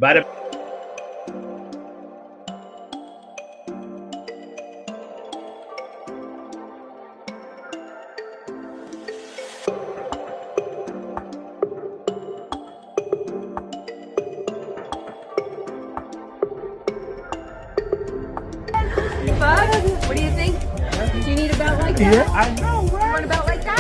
Bada Bud, what do you think? Do you need a belt like that? Yeah, I know, You right? want a belt like that?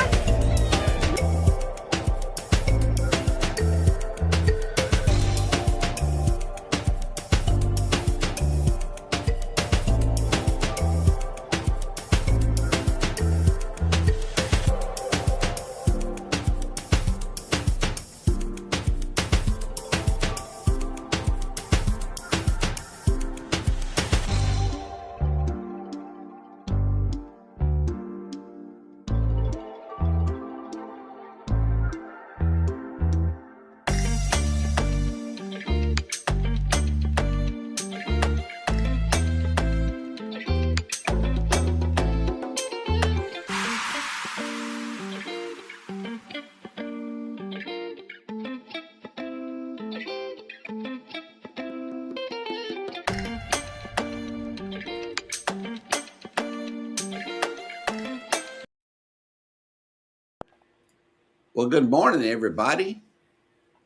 Well, good morning, everybody.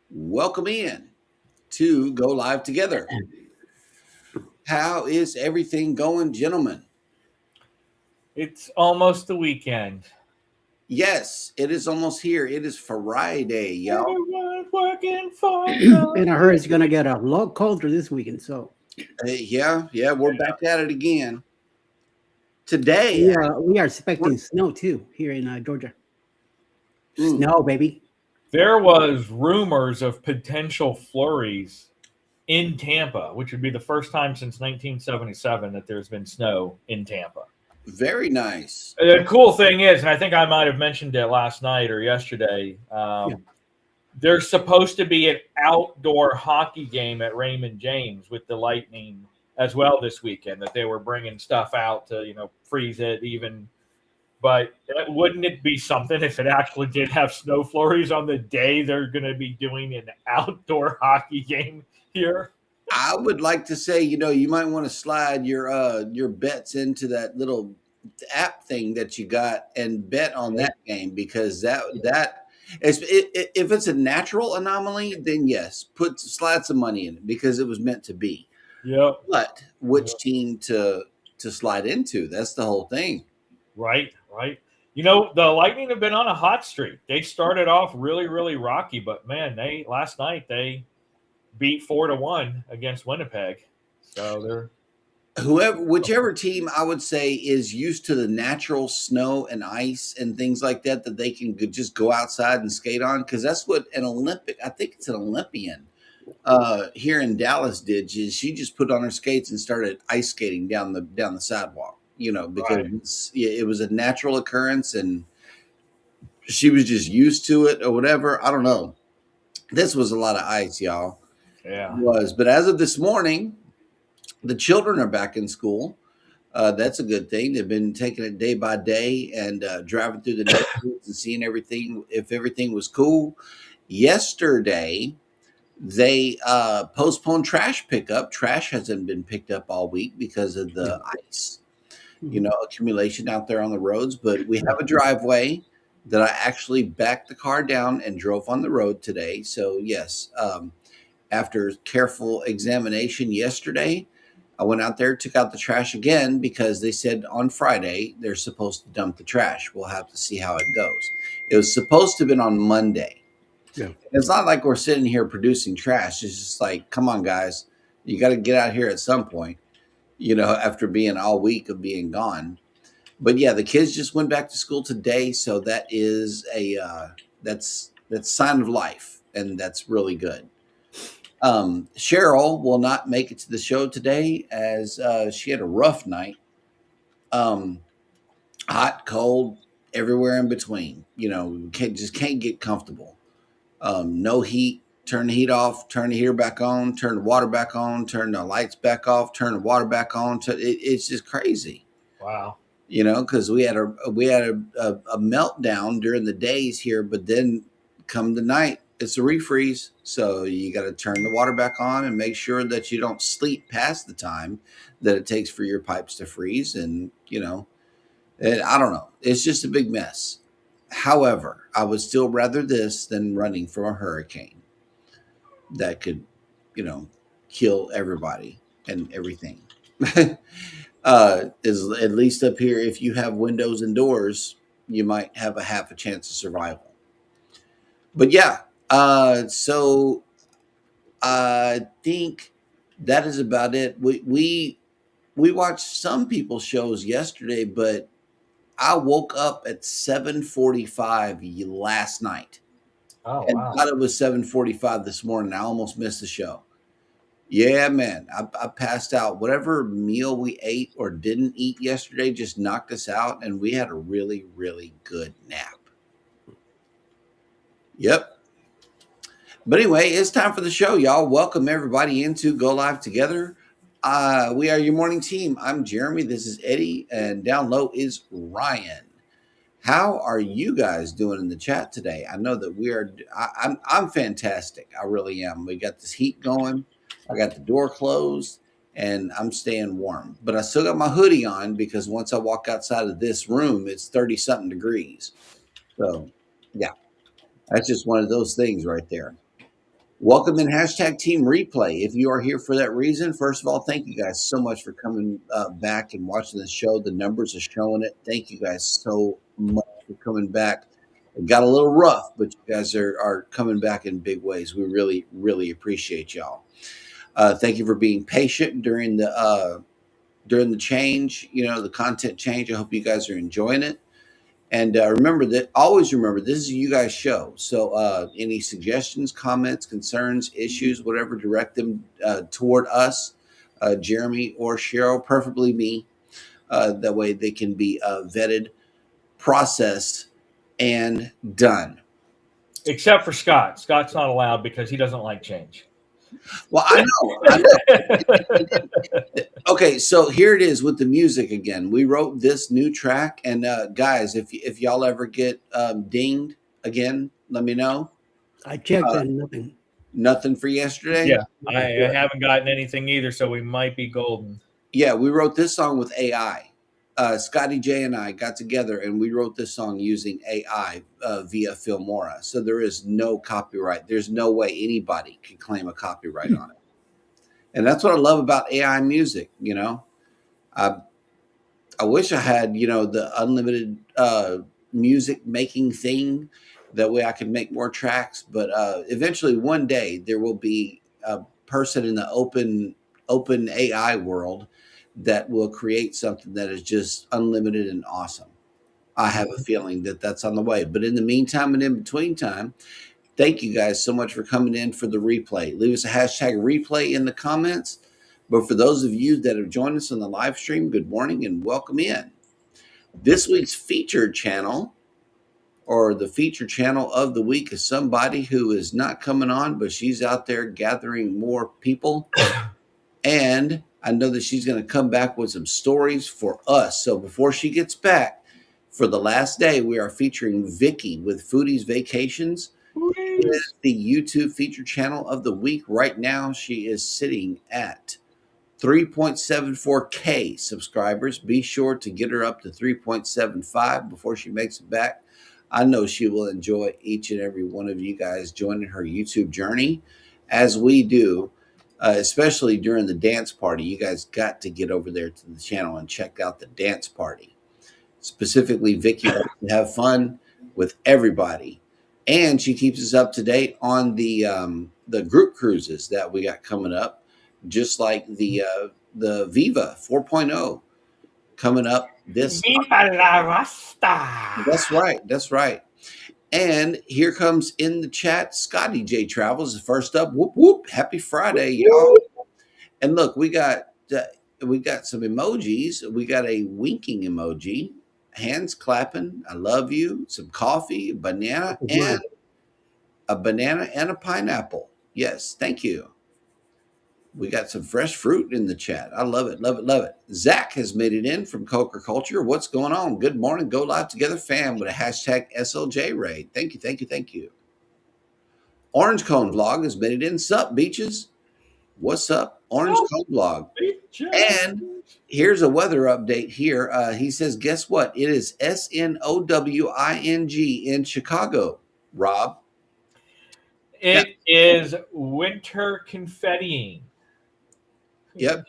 Welcome in to Go Live Together. How is everything going, gentlemen? It's almost the weekend. Yes, it is almost here. It is Friday, y'all. Everyone's working for And I heard it's going to get a lot colder this weekend. So Yeah, we're back at it again. Today, we are expecting snow too here in Georgia. Mm. Snow, baby. There was rumors of potential flurries in Tampa, which would be the first time since 1977 that there's been snow in Tampa. Very nice. The cool thing is, and I think I might have mentioned it last night or yesterday, there's supposed to be an outdoor hockey game at Raymond James with the Lightning as well this weekend, that they were bringing stuff out to, freeze it even. But wouldn't it be something if it actually did have snow flurries on the day they're going to be doing an outdoor hockey game here? I would like to say, you might want to slide your bets into that little app thing that you got and bet on that game, because that is, if it's a natural anomaly, then yes, slide some money in it because it was meant to be. Yeah. But which team to slide into? That's the whole thing. Right. The Lightning have been on a hot streak. They started off really, really rocky, but man, last night they beat 4-1 against Winnipeg. So Whichever team I would say is used to the natural snow and ice and things like that they can just go outside and skate on, because that's what I think it's an Olympian here in Dallas did. She just put on her skates and started ice skating down the sidewalk, because it was a natural occurrence and she was just used to it or whatever. I don't know. This was a lot of ice, y'all. Yeah. It was. But as of this morning, the children are back in school. That's a good thing. They've been taking it day by day and driving through the neighborhoods and seeing if everything was cool. Yesterday, they postponed trash pickup. Trash hasn't been picked up all week because of the ice, accumulation out there on the roads. But we have a driveway that I actually backed the car down and drove on the road today. So yes, after careful examination yesterday, I went out there, took out the trash again, because they said on Friday they're supposed to dump the trash. We'll have to see how it goes. It was supposed to have been on Monday. Yeah. It's not like we're sitting here producing trash. It's just like, come on, guys, you got to get out here at some point, after being all week of being gone. But yeah, the kids just went back to school today. So that is that's sign of life. And that's really good. Cheryl will not make it to the show today as she had a rough night. Hot, cold, everywhere in between. Can't get comfortable. No heat. Turn the heat off. Turn the heater back on. Turn the water back on. Turn the lights back off. Turn the water back on. It's just crazy. Wow. Because we had a meltdown during the days here, but then come the night, it's a refreeze. So you got to turn the water back on and make sure that you don't sleep past the time that it takes for your pipes to freeze. And, and I don't know. It's just a big mess. However, I would still rather this than running from a hurricane that could, kill everybody and everything. Is at least up here, if you have windows and doors, you might have a half a chance of survival. But yeah, so I think that is about it. We watched some people's shows yesterday, but I woke up at 7:45 last night. Oh, And wow. thought it was 7:45 this morning. I almost missed the show. Yeah, man. I passed out. Whatever meal we ate or didn't eat yesterday just knocked us out, and we had a really, really good nap. Yep. But anyway, it's time for the show, y'all. Welcome everybody into Go Live Together. We are your morning team. I'm Jeremy. This is Eddie, and down low is Ryan. How are you guys doing in the chat today? I know that we are. I'm fantastic. I really am. We got this heat going. I got the door closed, and I'm staying warm. But I still got my hoodie on because once I walk outside of this room, it's 30-something degrees. So, yeah, that's just one of those things right there. Welcome in hashtag Team Replay. If you are here for that reason, first of all, thank you guys so much for coming back and watching the show. The numbers are showing it. Thank you guys so much for coming back. It got a little rough, but you guys are coming back in big ways. We really, really appreciate y'all. Thank you for being patient during the change, the content change. I hope you guys are enjoying it. And always remember, this is a you guys show. So any suggestions, comments, concerns, issues, whatever, direct them toward us, Jeremy or Cheryl, preferably me. That way they can be vetted, processed, and done. Except for Scott. Scott's not allowed because he doesn't like change. Well, I know. Okay, so here it is with the music again. We wrote this new track, and guys, if y'all ever get dinged again, let me know. I checked and nothing. Nothing for yesterday? Yeah, I haven't gotten anything either, so we might be golden. Yeah, we wrote this song with AI. Scotty J and I got together, and we wrote this song using AI via Filmora. So there is no copyright. There's no way anybody can claim a copyright on it. And that's what I love about AI music. I wish I had, the unlimited music making thing. That way I could make more tracks. But eventually one day there will be a person in the open AI world that will create something that is just unlimited and awesome. I have a feeling that that's on the way. But in the meantime and in between time, thank you guys so much for coming in for the replay. Leave us a hashtag replay in the comments. But for those of you that have joined us on the live stream, good morning and welcome in. This week's featured channel, or the feature channel of the week, is somebody who is not coming on, but she's out there gathering more people. And I know that she's going to come back with some stories for us. So before she gets back, for the last day, we are featuring Vicky with Foodies Vacations. It is the YouTube feature channel of the week. Right now, she is sitting at 3.74K subscribers. Be sure to get her up to 3.75 before she makes it back. I know she will enjoy each and every one of you guys joining her YouTube journey, as we do, especially during the dance party. You guys got to get over there to the channel and check out the dance party. Specifically, Vicky likes to have fun with everybody. And she keeps us up to date on the group cruises that we got coming up, just like the Viva 4.0 coming up this. Viva la Rasta. That's right. That's right. And here comes in the chat, Scotty J Travels. First up, whoop whoop! Happy Friday, y'all! And look, we got some emojis. We got a winking emoji, hands clapping, I love you, some coffee, banana, and a pineapple. Yes, thank you. We got some fresh fruit in the chat. I love it, love it, love it. Zach has made it in from Coker Culture. What's going on? Good morning, Go Live Together fam, with a hashtag SLJ raid. Thank you, thank you, thank you. Orange Cone Vlog has made it in. Sup, beaches? What's up? Orange Cone Vlog. And here's a weather update here. He says, guess what? It is SNOWING in Chicago. Rob? It is winter confettiing. Yep.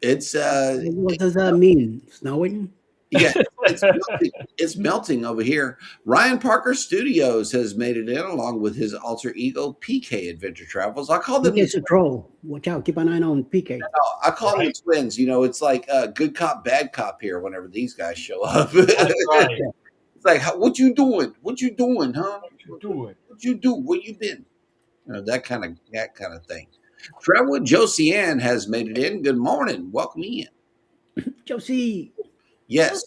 It's what does that mean? Snowing? yeah, it's melting over here. Ryan Parker Studios has made it in along with his alter ego PK Adventure Travels. I call them PK's a troll. Watch out. Keep an eye on PK. I call them the twins. You know, it's like good cop, bad cop here whenever these guys show up. That's right. It's like, what you doing? What you doing, huh? What you doing? What you do? Where you been? You know, that kind of thing. Travel with Josie Ann has made it in. Good morning. Welcome in. Josie. Yes.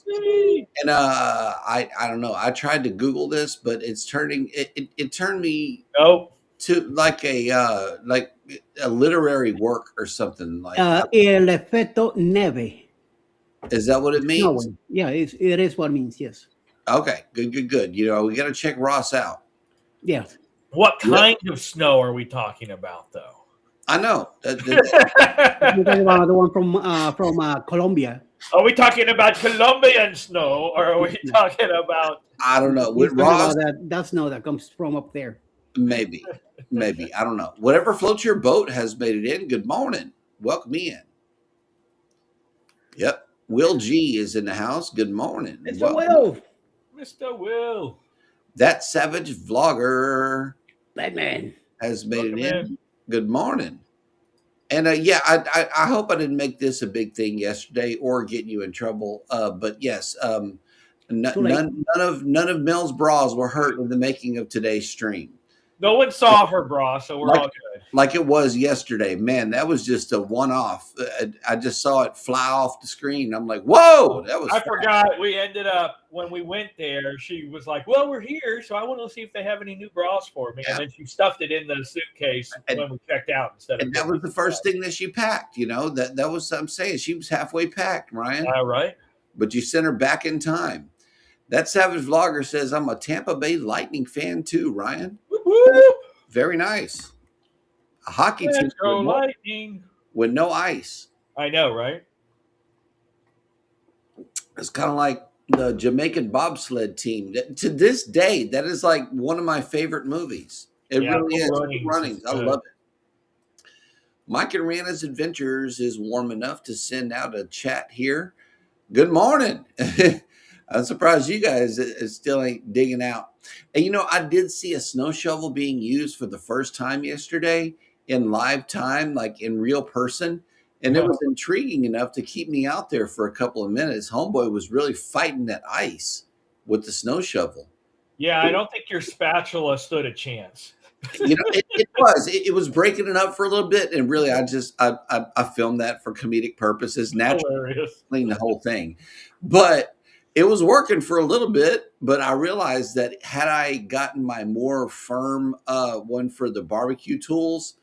And I don't know. I tried to Google this, but it's turning it turned me to like a literary work or something like El efecto neve. Is that what it means? Snowing. Yeah, it is what it means, yes. Okay, good. You know, we gotta check Ross out. Yeah. What kind of snow are we talking about though? I know. You're talking about the one from Colombia. Are we talking about Colombian snow, or are we talking about? I don't know. With Ross, that snow that comes from up there. Maybe. I don't know. Whatever floats your boat has made it in. Good morning. Welcome in. Yep. Will G is in the house. Good morning. Mr. Will. Mr. Will. That savage vlogger. Batman has made it in. Good morning. And I hope I didn't make this a big thing yesterday or get you in trouble. But yes, none of Mel's bras were hurt in the making of today's stream. No one saw her bra, so we're all good. Like it was yesterday. Man, that was just a one-off. I just saw it fly off the screen. I'm like, whoa, that was. I forgot. We ended up, when we went there, she was like, well, we're here, so I want to see if they have any new bras for me. Yeah. And then she stuffed it in the suitcase when we checked out instead of. And that was the first thing that she packed. You know, that was what I'm saying. She was halfway packed, Ryan. Right. But you sent her back in time. That savage vlogger says, I'm a Tampa Bay Lightning fan too, Ryan. Woo-hoo! Very nice. A hockey team with no ice. I know, right? It's kind of like the Jamaican bobsled team. To this day, that is like one of my favorite movies. It really is. Runnings. I love it. Mike and Rihanna's Adventures is warm enough to send out a chat here. Good morning. I'm surprised you guys still ain't digging out. And, you know, I did see a snow shovel being used for the first time yesterday in live time, like in real person. And it was intriguing enough to keep me out there for a couple of minutes. Homeboy was really fighting that ice with the snow shovel. Yeah, I don't think your spatula stood a chance. You know, it was breaking it up for a little bit. And really, I filmed that for comedic purposes, naturally clean the whole thing. But it was working for a little bit, but I realized that had I gotten my more firm one for the barbecue tools,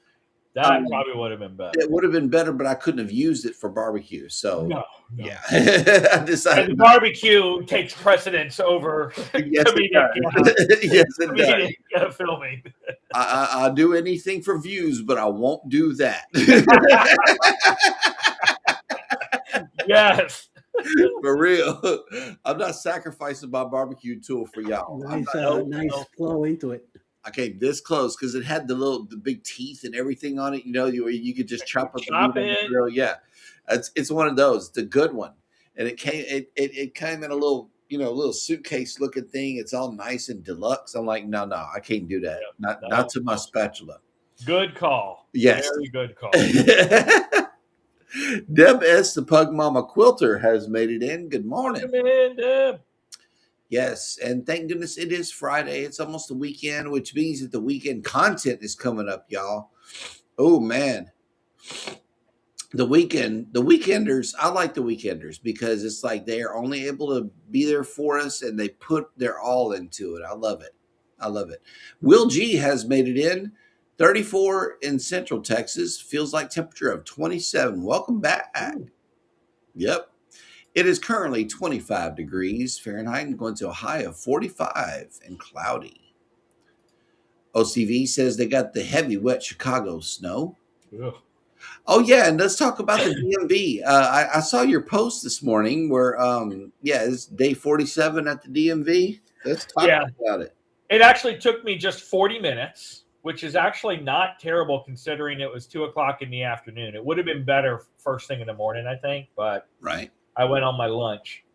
that probably would have been better. It would have been better, but I couldn't have used it for barbecue. So yeah, I decided. And the barbecue takes precedence over comedic filming. I'll do anything for views, but I won't do that. Yes. For real. I'm not sacrificing my barbecue tool for y'all. Nice flow into it. I came this close because it had the big teeth and everything on it. You know, you could just chop up the grill. Yeah, it's one of those. It's a good one, and it came in a little suitcase looking thing. It's all nice and deluxe. I'm like, no, I can't do that. Not to my spatula. Good call. Yes, very good call. Deb S. the Pug Mama Quilter has made it in. Good morning. Come in, Deb. Yes, and thank goodness it is Friday. It's almost the weekend, which means that the weekend content is coming up, y'all. Oh, man. The Weekenders, I like the Weekenders because it's like they are only able to be there for us and they put their all into it. I love it. Will G has made it in. 34 in Central Texas. Feels like temperature of 27. Welcome back. Yep. It is currently 25 degrees Fahrenheit and going to a high of 45 and cloudy. OCV says they got the heavy, wet Chicago snow. Ugh. Oh yeah, and let's talk about the DMV. I saw your post this morning where, it's day 47 at the DMV. Let's talk Yeah. about it. It actually took me just 40 minutes, which is actually not terrible considering it was 2:00 in the afternoon. It would have been better first thing in the morning, I think, but Right. I went on my lunch,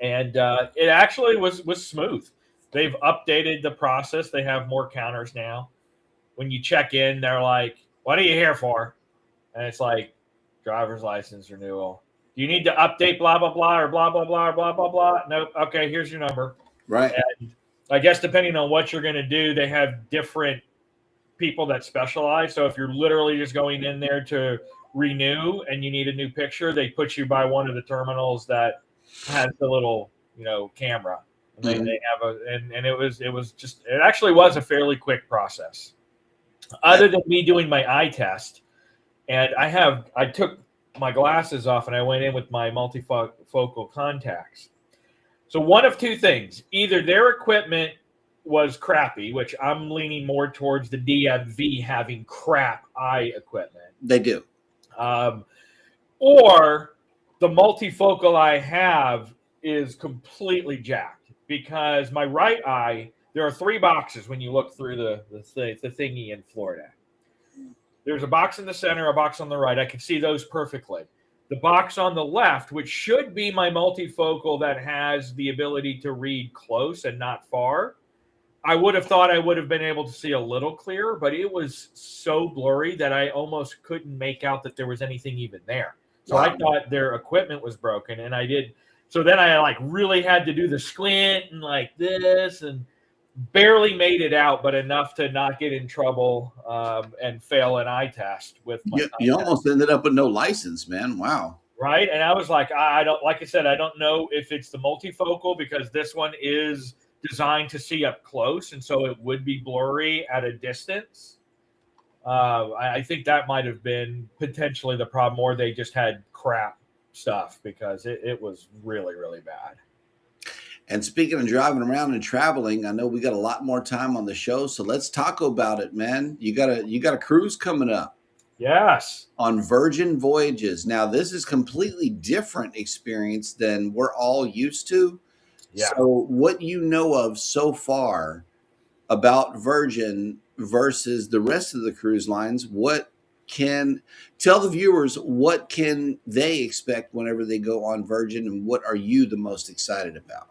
and it actually was smooth. They've updated the process. They have more counters now. When you check in, they're like, "What are you here for?" And it's like, driver's license renewal. Do you need to update blah, blah, blah, or blah, blah, blah, or blah, blah, blah? Nope. Okay, here's your number. Right. And I guess depending on what you're going to do, they have different people that specialize. So if you're literally just going in there to renew and you need a new picture, they put you by one of the terminals that has the little, camera. And they have and it actually was a fairly quick process. Other than me doing my eye test, and I took my glasses off and I went in with my multifocal contacts. So one of two things: either their equipment was crappy, which I'm leaning more towards the DMV having crap eye equipment. They do. Or the multifocal I have is completely jacked because my right eye, there are 3 boxes when you look through the thingy in Florida. There's a box in the center, a box on the right. I can see those perfectly. The box on the left, which should be my multifocal that has the ability to read close and not far, I would have thought I would have been able to see a little clearer, but it was so blurry that I almost couldn't make out that there was anything even there. So I thought their equipment was broken, and I did. So then I really had to do the squint and like this, and barely made it out, but enough to not get in trouble and fail an eye test with my you almost ended up with no license, man. Wow. Right. And I was like, I don't know if it's the multifocal because this one is designed to see up close. And so it would be blurry at a distance. I think that might have been potentially the problem, or they just had crap stuff because it was really, really bad. And speaking of driving around and traveling, I know we got a lot more time on the show, so let's talk about it, man. You got a cruise coming up. Yes. On Virgin Voyages. Now, this is completely different experience than we're all used to. Yeah. So what you know of so far about Virgin versus the rest of the cruise lines, tell the viewers what can they expect whenever they go on Virgin, and what are you the most excited about?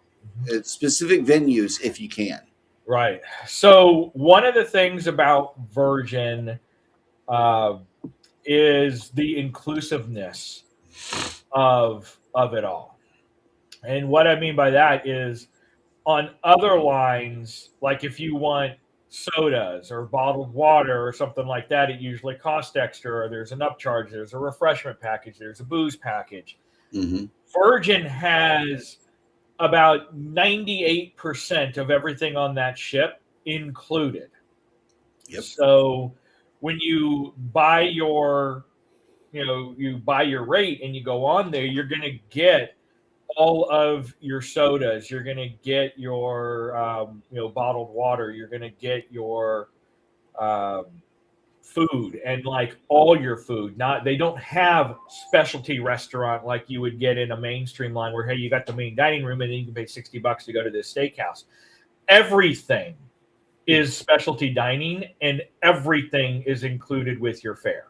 Specific venues, if you can. Right. So one of the things about Virgin is the inclusiveness of it all. And what I mean by that is on other lines, like if you want sodas or bottled water or something like that, it usually costs extra, or there's an upcharge, there's a refreshment package, there's a booze package. Mm-hmm. Virgin has about 98% of everything on that ship included. Yep. So when you buy your rate and you go on there, you're going to get all of your sodas. You're going to get your, bottled water. You're going to get your food and like all your food. They don't have specialty restaurant like you would get in a mainstream line where, hey, you got the main dining room and then you can pay $60 to go to this steakhouse. Everything is specialty dining and everything is included with your fare.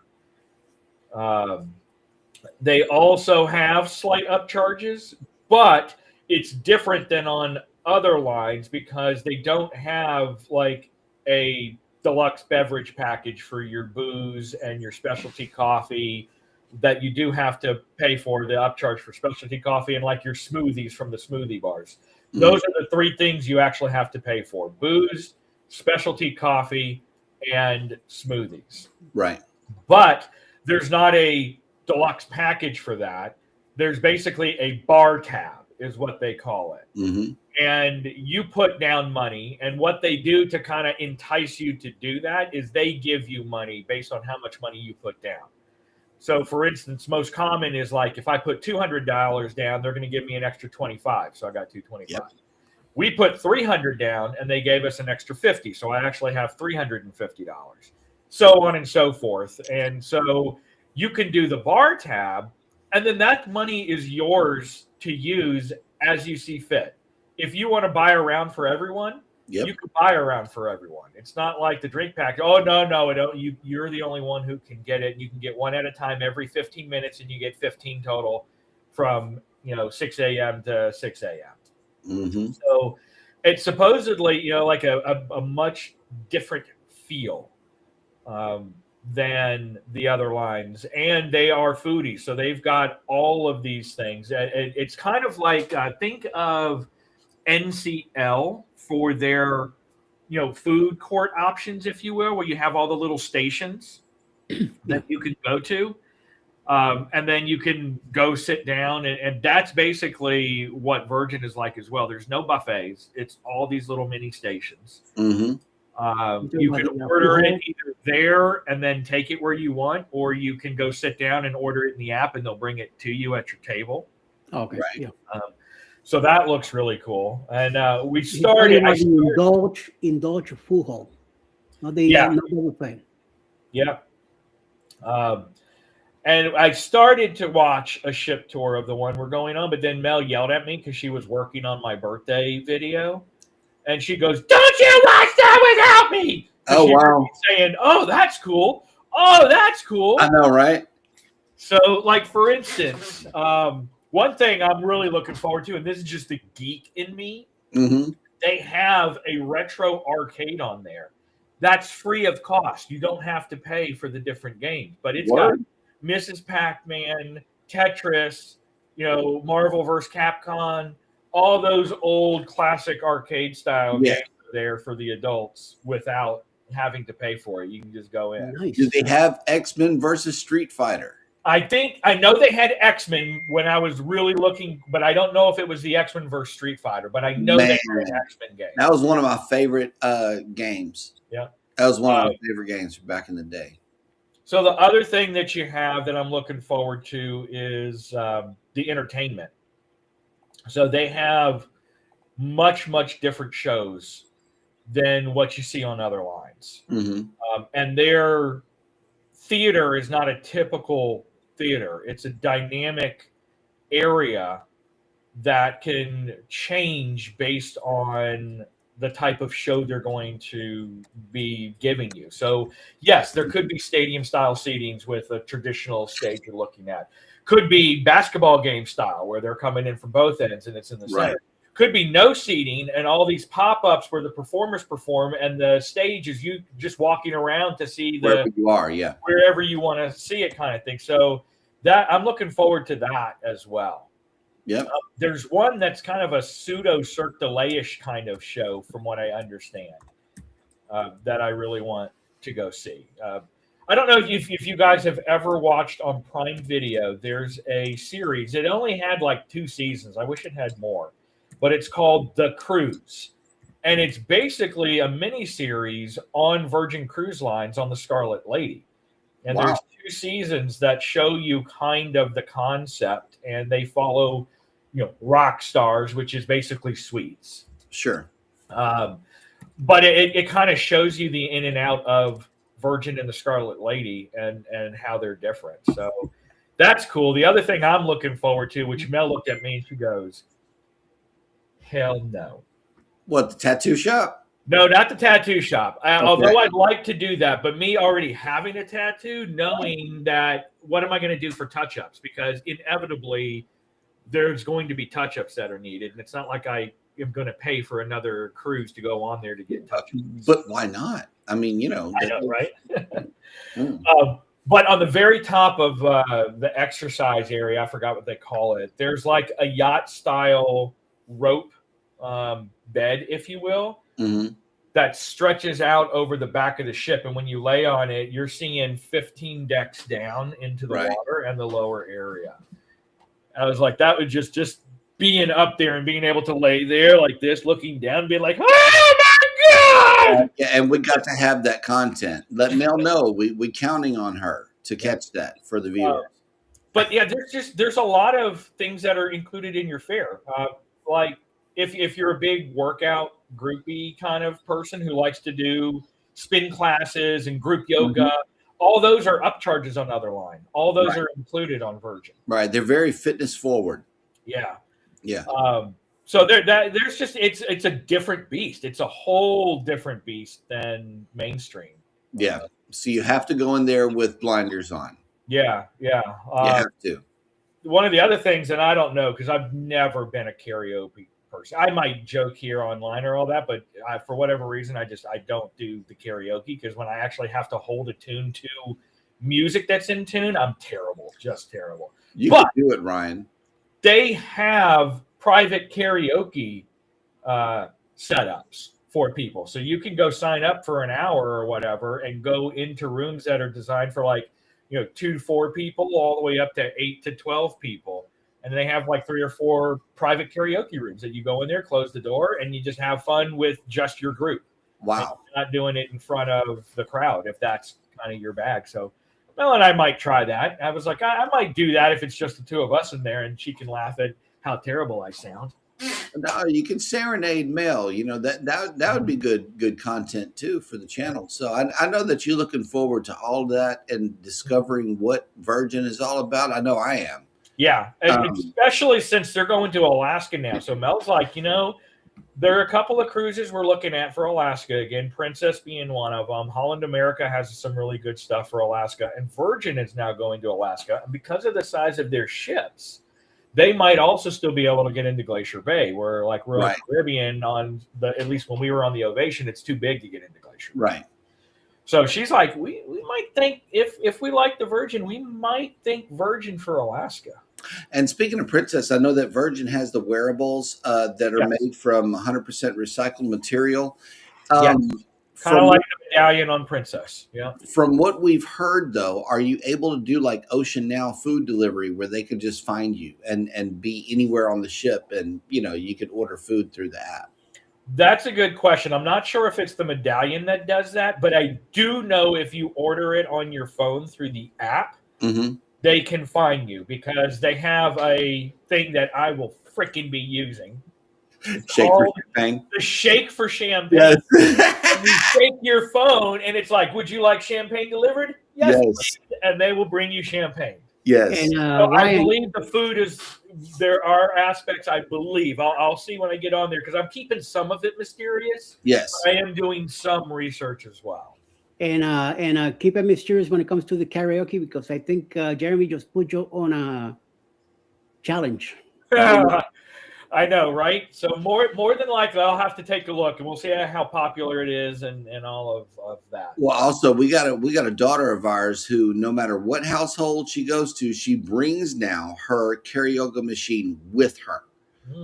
They also have slight upcharges, but it's different than on other lines because they don't have like a deluxe beverage package for your booze and your specialty coffee that you do have to pay for, the upcharge for specialty coffee, and like your smoothies from the smoothie bars. Mm-hmm. Those are the 3 things you actually have to pay for: booze, specialty coffee, and smoothies. Right. But there's not a deluxe package for that. There's basically a bar tab is what they call it. Mm-hmm. And you put down money, and what they do to kind of entice you to do that is they give you money based on how much money you put down. So for instance, most common is like if I put $200 down, they're going to give me an extra $25. So I got $225. Yep. We put $300 down, and they gave us an extra $50. So I actually have $350. So on and so forth. And so you can do the bar tab, and then that money is yours to use as you see fit. If you want to buy a round for everyone, Yep. you can buy a round for everyone. It's not like the drink pack. Oh, no, you're the only one who can get it. You can get one at a time every 15 minutes, and you get 15 total from 6 a.m. to 6 a.m. Mm-hmm. So it's supposedly, like a much different feel than the other lines. And they are foodies. So they've got all of these things. It's kind of like, think of NCL for their, food court options, if you will, where you have all the little stations that you can go to. And then you can go sit down, and that's basically what Virgin is like as well. There's no buffets. It's all these little mini stations. Mm-hmm. You can order it either there and then take it where you want, or you can go sit down and order it in the app, and they'll bring it to you at your table. Okay. Right. Yeah. So that looks really cool. And we started. Indulge food hall. Not the buffet. Yeah. And I started to watch a ship tour of the one we're going on, but then Mel yelled at me because she was working on my birthday video. And she goes, "Don't you watch that without me?" Oh, wow. Saying, "Oh, that's cool. Oh, that's cool." I know, right? So, like, for instance, one thing I'm really looking forward to, and this is just the geek in me, Mm-hmm. they have a retro arcade on there. That's free of cost. You don't have to pay for the different games. But it's got Mrs. Pac-Man, Tetris, Marvel vs. Capcom, all those old classic arcade style games are there for the adults without having to pay for it. You can just go in. Nice. Do they have X-Men versus Street Fighter? I know they had X-Men when I was really looking, but I don't know if it was the X-Men versus Street Fighter, but I know they had an X-Men game. That was one of my favorite games. Yeah. That was one of my favorite games back in the day. So the other thing that you have that I'm looking forward to is the entertainment. So they have much, much different shows than what you see on other lines. Mm-hmm. And their theater is not a typical theater. It's a dynamic area that can change based on the type of show they're going to be giving you. So, yes, there could be stadium-style seatings with a traditional stage you're looking at. Could be basketball game style where they're coming in from both ends and it's in the center. Could be no seating and all these pop-ups where the performers perform and the stage is you just walking around to see wherever you are, wherever you want to see it kind of thing. So that I'm looking forward to that as well. Yep. There's one that's kind of a pseudo Cirque du Soleil-ish kind of show, from what I understand, that I really want to go see. I don't know if you guys have ever watched on Prime Video. There's a series. It only had like 2 seasons. I wish it had more, but it's called The Cruise, and it's basically a mini series on Virgin Cruise Lines on the Scarlet Lady. And there's 2 seasons that show you kind of the concept, and they follow, rock stars, which is basically suites. Sure. But it kind of shows you the in and out of Virgin and the Scarlet Lady and how they're different. So that's cool. The other thing I'm looking forward to, which Mel looked at me and she goes, "Hell no." What, the tattoo shop? No, not the tattoo shop. Although I'd like to do that, but me already having a tattoo, knowing that what am I going to do for touch-ups? Because inevitably there's going to be touch-ups that are needed. And it's not like I am going to pay for another cruise to go on there to get touch-ups. But why not? I mean, I know, right? But on the very top of the exercise area, I forgot what they call it, there's like a yacht-style rope bed, if you will. Mm-hmm. That stretches out over the back of the ship. And when you lay on it, you're seeing 15 decks down into the water and the lower area. I was like, that would just being up there and being able to lay there like this, looking down, being like, oh my God! And we got to have that content. Let Mel know we counting on her to catch that for the viewers. But yeah, there's a lot of things that are included in your fare. Like if you're a big workout groupie kind of person who likes to do spin classes and group yoga, all those are upcharges on Otherline. All those are included on Virgin. Right. They're very fitness forward. Yeah. Yeah. So there's just it's a different beast. It's a whole different beast than mainstream. Yeah. So you have to go in there with blinders on. Yeah. You have to. One of the other things, and I don't know because I've never been a karaoke person. I might joke here online or all that, but for whatever reason, I don't do the karaoke because when I actually have to hold a tune to music that's in tune, I'm terrible, just terrible. You can do it, Ryan. They have private karaoke setups for people, so you can go sign up for an hour or whatever and go into rooms that are designed for 2 to 4 people all the way up to 8 to 12 people. And they have 3 or 4 private karaoke rooms that you go in there, close the door, and you just have fun with just your group. Wow. You're not doing it in front of the crowd if that's kind of your bag. So Mel and I might try that. I was like, I might do that if it's just the 2 of us in there and she can laugh at how terrible I sound. No, you can serenade Mel. That would be good content too for the channel. So I know that you're looking forward to all that and discovering what Virgin is all about. I know I am. Yeah, especially since they're going to Alaska now. So Mel's like, there are a couple of cruises we're looking at for Alaska. Again, Princess being one of them. Holland America has some really good stuff for Alaska. And Virgin is now going to Alaska. And because of the size of their ships, they might also still be able to get into Glacier Bay, where Royal Caribbean at least when we were on the Ovation, it's too big to get into Glacier Bay. Right. So she's like, we might think if we like the Virgin, we might think Virgin for Alaska. And speaking of Princess, I know that Virgin has the wearables that are made from 100% recycled material. Kind of like the medallion on Princess. Yeah. From what we've heard, though, are you able to do Ocean Now food delivery where they could just find you and be anywhere on the ship and, you could order food through the app? That's a good question. I'm not sure if it's the medallion that does that, but I do know if you order it on your phone through the app, they can find you because they have a thing that I will freaking be using. Shake for champagne. The Shake for Champagne. Yes. And you shake your phone, and it's like, would you like champagne delivered? Yes. And they will bring you champagne. Yes. And, so I believe the food is. There are aspects I believe. I'll see when I get on there because I'm keeping some of it mysterious. Yes. I am doing some research as well. And keep it mysterious when it comes to the karaoke because I think Jeremy just put you on a challenge. I know, right? So more than likely, I'll have to take a look, and we'll see how popular it is and all of that. Well, also we got a daughter of ours who, no matter what household she goes to, she brings now her karaoke machine with her.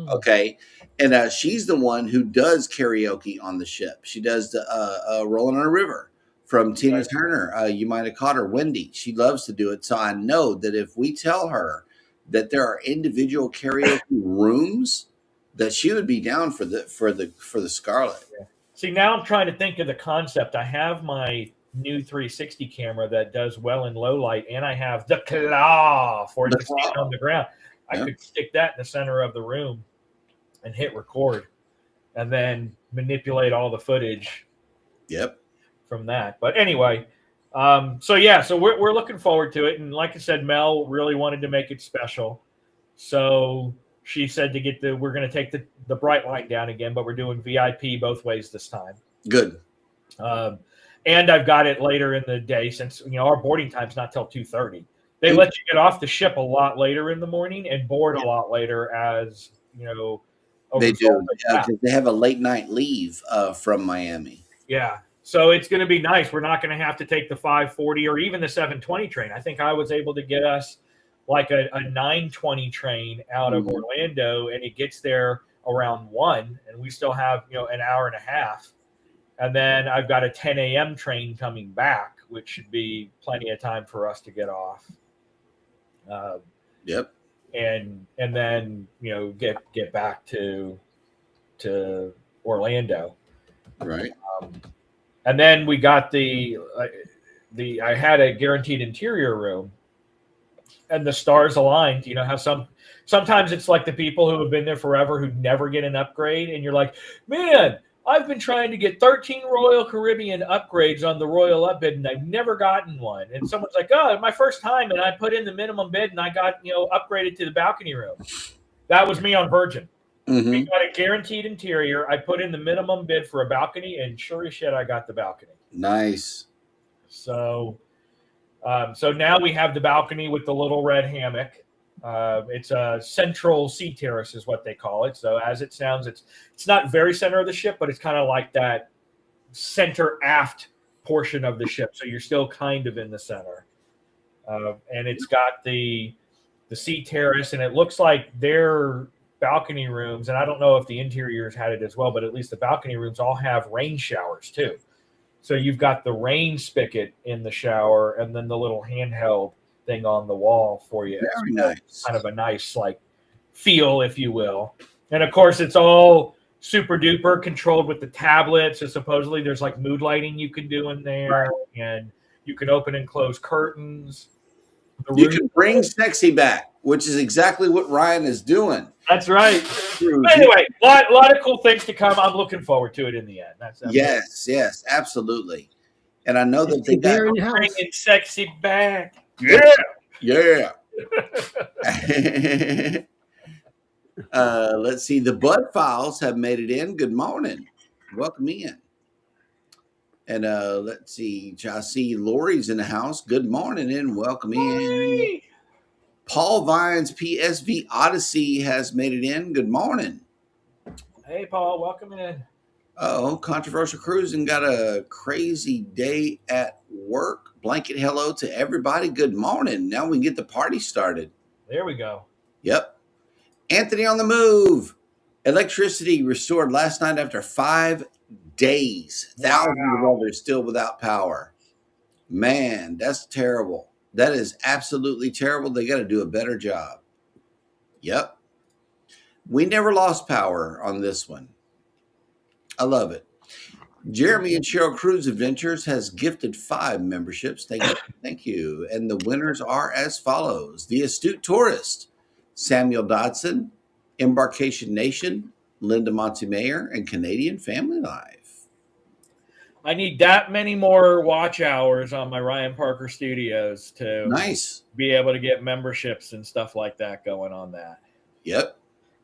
Okay, and she's the one who does karaoke on the ship. She does the "Rolling on a River" from Tina Turner. You might have caught her, Wendy. She loves to do it. So I know that if we tell her that there are individual karaoke rooms, that she would be down for the Scarlet. Yeah. See, now I'm trying to think of the concept. I have my new 360 camera that does well in low light, and I have the claw for it to stand on the ground. I could stick that in the center of the room and hit record, and then manipulate all the footage. Yep. From that, but anyway. So we're looking forward to it, and like I said, Mel really wanted to make it special, so she said we're going to take the bright light down again, but we're doing VIP both ways this time. Good. And I've got it later in the day since our boarding time's not till 2:30. They let you get off the ship a lot later in the morning and board a lot later, as they do because they have a late night leave from Miami. Yeah. So it's going to be nice. We're not going to have to take the 5:40 or even the 7:20 train. I think I was able to get us a 9:20 train out of Orlando, and it gets there around 1, and we still have an hour and a half. And then I've got a 10 a.m. train coming back, which should be plenty of time for us to get off. Yep. And then get back to Orlando. Right. And then we got I had a guaranteed interior room and the stars aligned. You know how sometimes it's like the people who have been there forever who never get an upgrade, and you're like, man, I've been trying to get 13 Royal Caribbean upgrades on the Royal Upbid, and I've never gotten one. And someone's like, oh, my first time, and I put in the minimum bid, and I got upgraded to the balcony room. That was me on Virgin. Mm-hmm. We got a guaranteed interior. I put in the minimum bid for a balcony, and sure as shit, I got the balcony. Nice. So now we have the balcony with the little red hammock. It's a central sea terrace is what they call it. So as it sounds, it's not very center of the ship, but it's kind of like that center aft portion of the ship. So you're still kind of in the center. And it's got the sea terrace, and it looks like their balcony rooms, and I don't know if the interiors had it as well, but at least the balcony rooms all have rain showers too. So you've got the rain spigot in the shower, and then the little handheld thing on the wall for you. Very nice. Kind of a nice like feel, if you will. And of course, it's all super duper controlled with the tablet. So supposedly there's like mood lighting you can do in there, right. And you can open and close curtains. You can bring sexy back, which is exactly what Ryan is doing. That's right. But anyway, a lot of cool things to come. I'm looking forward to it in the end. That's yes, absolutely. And I know that they got bringing sexy back. Yeah. Let's see. The Bud Files have made it in. Good morning. Welcome in. And let's see. I see Lori's in the house. Good morning and welcome in. Paul Vine's PSV Odyssey has made it in. Good morning. Hey, Paul. Welcome in. Oh, Controversial Cruising got a crazy day at work. Blanket hello to everybody. Good morning. Now we can get the party started. There we go. Yep. Anthony on the move. Electricity restored last night after 5 days. Thousands of others still without power. Man, that's terrible. That is absolutely terrible. They got to do a better job. Yep. We never lost power on this one. I love it. Jeremy and Cheryl Cruise Adventures has gifted 5 memberships. Thank you. And the winners are as follows. The Astute Tourist, Samuel Dodson, Embarkation Nation, Linda Montemayor, and Canadian Family Life. I need that many more watch hours on my Ryan Parker Studios to be able to get memberships and stuff like that going on that. Yep.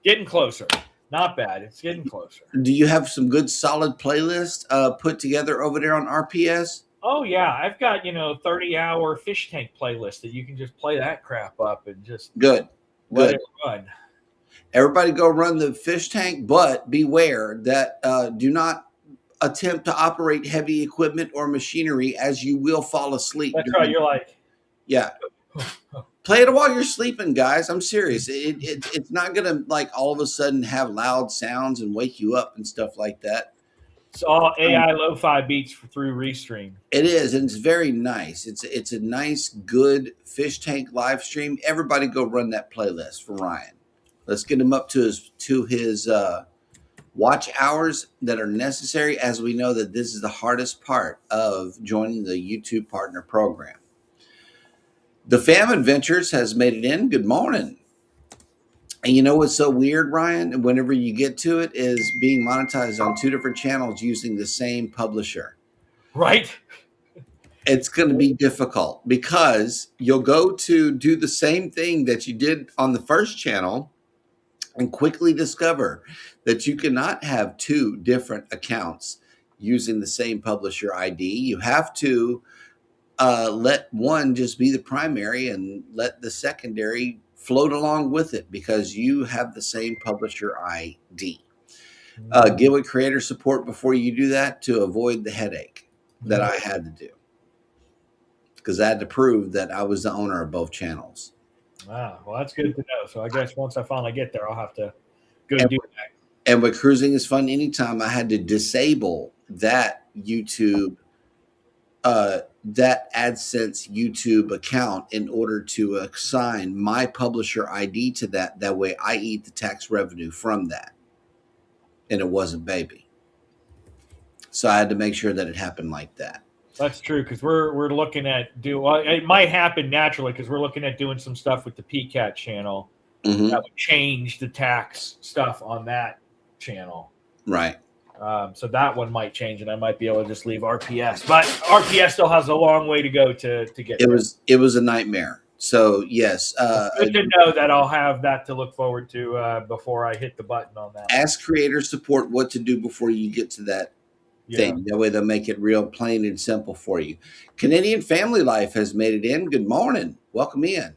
Getting closer. Not bad. It's getting closer. Do you have some good solid playlists put together over there on RPS? Oh, yeah. I've got, 30-hour fish tank playlist that you can just play that crap up and just let it run. Everybody go run the fish tank, but beware that do not attempt to operate heavy equipment or machinery as you will fall asleep. That's right. You're like. Yeah. Play it while you're sleeping, guys. I'm serious. It's not going to like all of a sudden have loud sounds and wake you up and stuff like that. It's all AI lo-fi beats through Restream. It is, and it's very nice. It's a nice, good fish tank live stream. Everybody go run that playlist for Ryan. Let's get him up to his watch hours that are necessary, as we know that this is the hardest part of joining the YouTube Partner Program. The Fam Adventures has made it in. Good morning. And you know what's so weird, Ryan? Whenever you get to it, is being monetized on 2 different channels using the same publisher. Right. It's going to be difficult because you'll go to do the same thing that you did on the first channel and quickly discover that you cannot have 2 different accounts using the same publisher ID. You have to let one just be the primary and let the secondary float along with it because you have the same publisher ID. Get with creator support before you do that to avoid the headache that I had to do because I had to prove that I was the owner of both channels. Wow. Well, that's good to know. So I guess once I finally get there, I'll have to go do that. And with Cruising is Fun Anytime, I had to disable that YouTube that AdSense YouTube account in order to assign my publisher ID to that. That way I eat the tax revenue from that. And it wasn't baby. So I had to make sure that it happened like that. That's true because we're looking at it might happen naturally because we're looking at doing some stuff with the PCAT channel that would change the tax stuff on that channel. Right. So that one might change, and I might be able to just leave RPS. But RPS still has a long way to go to get. It was a nightmare. So yes, good to know that I'll have that to look forward to before I hit the button on that. Ask creator support what to do before you get to that thing. That way they'll make it real plain and simple for you. Canadian Family Life has made it in. Good morning. Welcome in.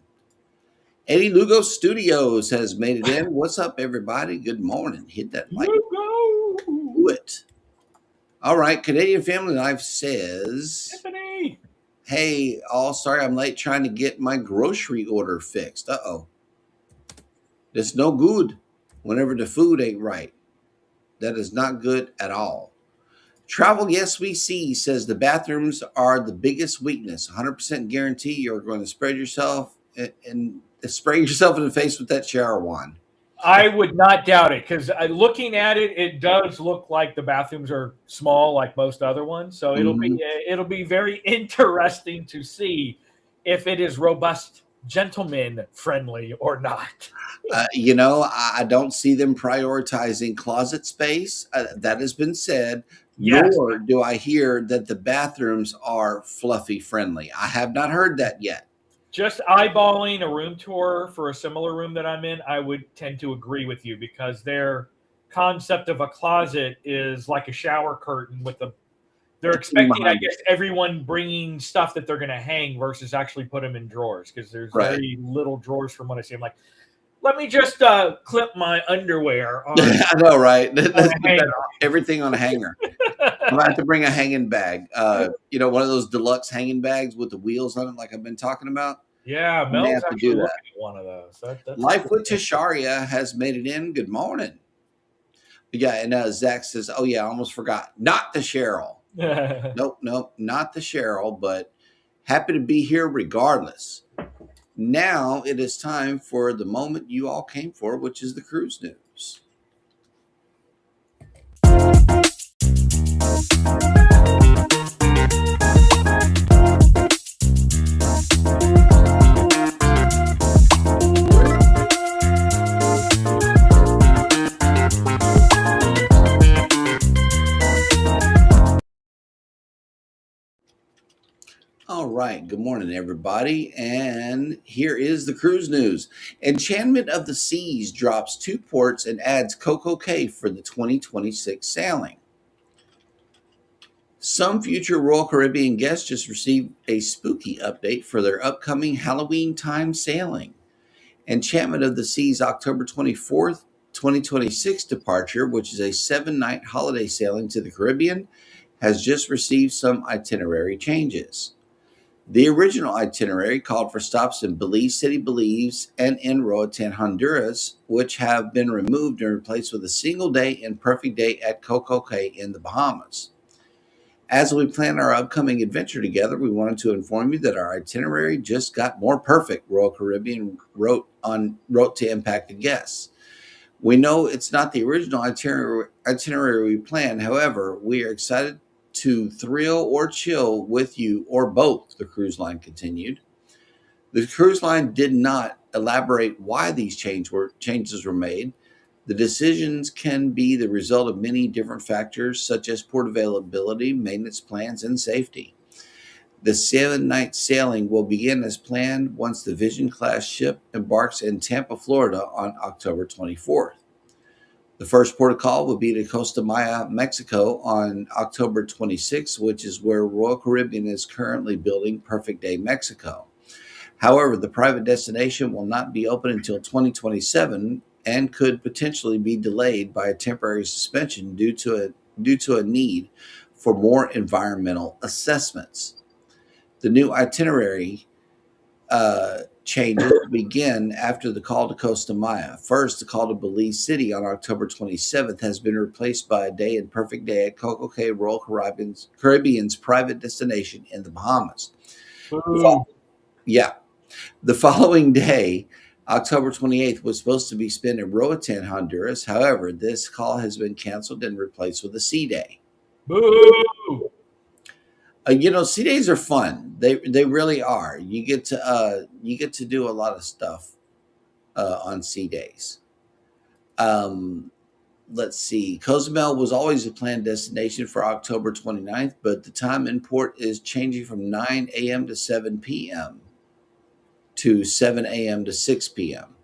Eddie Lugo Studios has made it in. What's up, everybody? Good morning. Hit that like. Do it. All right. Canadian Family Life says, Tiffany. Hey, sorry I'm late trying to get my grocery order fixed. Uh-oh. It's no good whenever the food ain't right. That is not good at all. Travel Yes We See says the bathrooms are the biggest weakness. 100% guarantee you're going to spread yourself and spray yourself in the face with that shower wand. I would not doubt it because looking at it, it does look like the bathrooms are small, like most other ones. So it'll be very interesting to see if it is robust, gentleman friendly or not. I don't see them prioritizing closet space. That has been said. Yes. Nor do I hear that the bathrooms are fluffy friendly. I have not heard that yet. Just eyeballing a room tour for a similar room that I'm in, I would tend to agree with you because their concept of a closet is like a shower curtain with they're expecting, I guess, everyone bringing stuff that they're going to hang versus actually put them in drawers because there's very little drawers from what I see. I'm like, let me just clip my underwear on. I know, right? Everything on a hanger. I'm going to have to bring a hanging bag. One of those deluxe hanging bags with the wheels on it like I've been talking about. Yeah, Mel's actually looking at one of those. That's Life with Tasharia has made it in. Good morning. Yeah, and Zach says, oh, yeah, I almost forgot. Not the Cheryl. Nope, not the Cheryl, but happy to be here regardless. Now it is time for the moment you all came for, which is the cruise news. All right. Good morning, everybody. And here is the cruise news. Enchantment of the Seas drops 2 ports and adds Coco Cay for the 2026 sailing. Some future Royal Caribbean guests just received a spooky update for their upcoming Halloween time sailing. Enchantment of the Seas October 24th, 2026 departure, which is a 7-night holiday sailing to the Caribbean, has just received some itinerary changes. The original itinerary called for stops in Belize City, Belize, and in Roatan, Honduras, which have been removed and replaced with a single day and perfect day at Coco Cay in the Bahamas. As we plan our upcoming adventure together, we wanted to inform you that our itinerary just got more perfect, Royal Caribbean wrote to impacted guests. We know it's not the original itinerary we planned. However, we are excited to thrill or chill with you or both, the cruise line continued. The cruise line did not elaborate why these changes were made. The decisions can be the result of many different factors, such as port availability, maintenance plans, and safety. The 7-night sailing will begin as planned once the Vision-class ship embarks in Tampa, Florida on October 24th. The first port of call will be to Costa Maya, Mexico on October 26th, which is where Royal Caribbean is currently building Perfect Day Mexico. However, the private destination will not be open until 2027 and could potentially be delayed by a temporary suspension due to a need for more environmental assessments. The new itinerary changes begin after the call to Costa Maya. First, the call to Belize City on October 27th has been replaced by a day and perfect day at Coco Cay, Royal Caribbean's private destination in the Bahamas. The following day, October 28th, was supposed to be spent in Roatan, Honduras. However, this call has been canceled and replaced with a sea day. Boo! Sea days are fun. They really are. You get to do a lot of stuff on sea days. Um, let's see. Cozumel was always a planned destination for October 29th, but the time in port is changing from 9 a.m. to 7 p.m. to 7 a.m. to 6 p.m.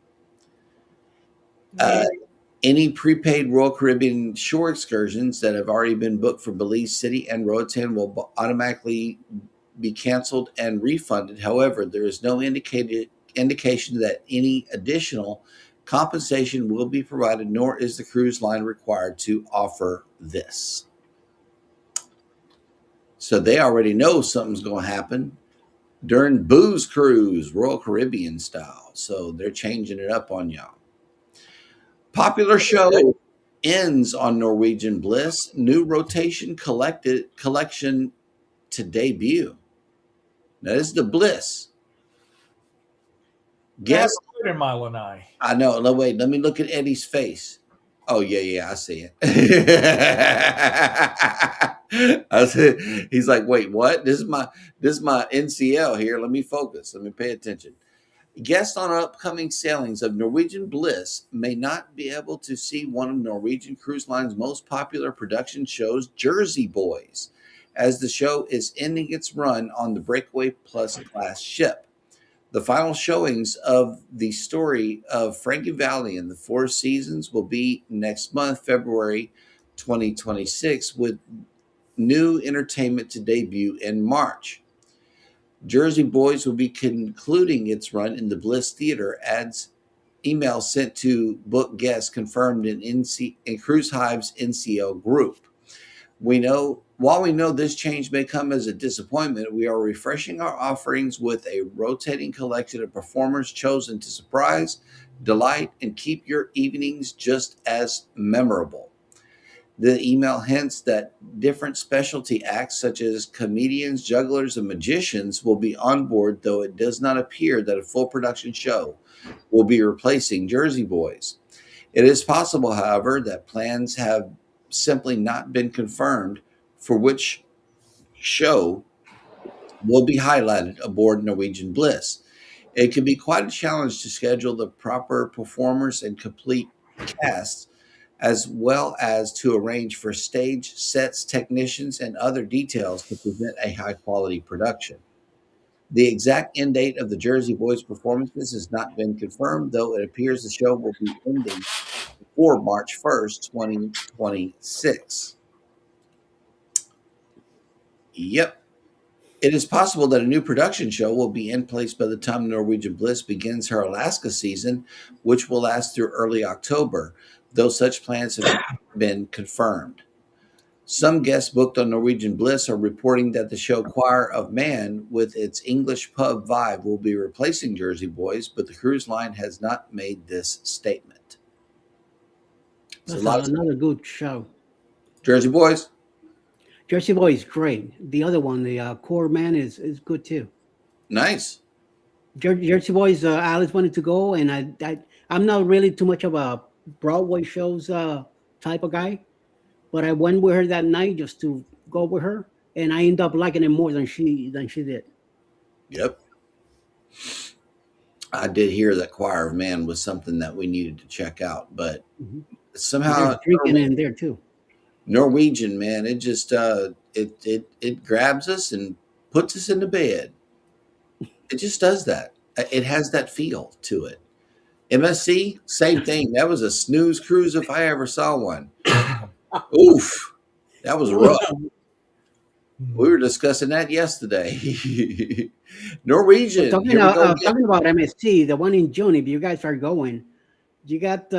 Any prepaid Royal Caribbean shore excursions that have already been booked for Belize City and Roatan will automatically be canceled and refunded. However, there is no indication that any additional compensation will be provided, nor is the cruise line required to offer this. So they already know something's going to happen during Booze Cruise, Royal Caribbean style. So they're changing it up on y'all. Popular show ends on Norwegian Bliss. New rotation collection to debut. Now this is the Bliss. Guess in my lanai. I know. No, wait. Let me look at Eddie's face. Oh yeah, I see it. I said, he's like, wait, what? This is my NCL here. Let me focus. Let me pay attention. Guests on upcoming sailings of Norwegian Bliss may not be able to see one of Norwegian Cruise Line's most popular production shows, Jersey Boys, as the show is ending its run on the Breakaway Plus class ship. The final showings of the story of Frankie Valli and the Four Seasons will be next month, February 2026, with new entertainment to debut in March. Jersey Boys will be concluding its run in the Bliss Theater, adds email sent to book guests confirmed in Cruise Hive's NCL group. While we know this change may come as a disappointment, we are refreshing our offerings with a rotating collection of performers chosen to surprise, delight, and keep your evenings just as memorable. The email hints that different specialty acts such as comedians, jugglers, and magicians will be on board, though it does not appear that a full production show will be replacing Jersey Boys. It is possible, however, that plans have simply not been confirmed for which show will be highlighted aboard Norwegian Bliss. It can be quite a challenge to schedule the proper performers and complete casts, as well as to arrange for stage sets, technicians, and other details to present a high-quality production. The exact end date of the Jersey Boys performances has not been confirmed, though it appears the show will be ending before March 1st, 2026. Yep. It is possible that a new production show will be in place by the time Norwegian Bliss begins her Alaska season, which will last through early October, though such plans have not been confirmed. Some guests booked on Norwegian Bliss are reporting that the show Choir of Man, with its English pub vibe, will be replacing Jersey Boys, but the cruise line has not made this statement. That's another good show. Jersey Boys. Jersey Boy is great. The other one, the Core Man, is good too. Nice. Jersey Boys, Alice wanted to go, and I'm not really too much of a Broadway shows type of guy, but I went with her that night just to go with her, and I ended up liking it more than she did. Yep. I did hear that Choir of Man was something that we needed to check out, but somehow drinking in there too. Norwegian, man, it just it grabs us and puts us into bed. It just does that. It has that feel to it. MSC, same thing. That was a snooze cruise if I ever saw one. Oof, that was rough. We were discussing that yesterday. Norwegian. Talking about MSC, the one in June. If you guys are going, you got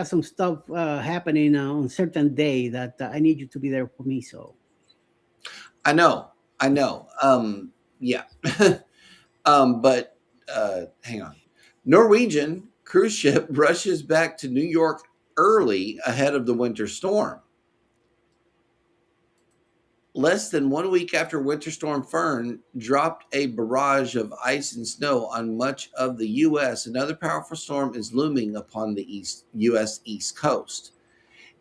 some stuff happening on certain day that I need you to be there for me. So I know. Yeah. But hang on. Norwegian cruise ship rushes back to New York early ahead of the winter storm. Less than 1 week after Winter Storm Fern dropped a barrage of ice and snow on much of the U.S., another powerful storm is looming upon the U.S. East Coast.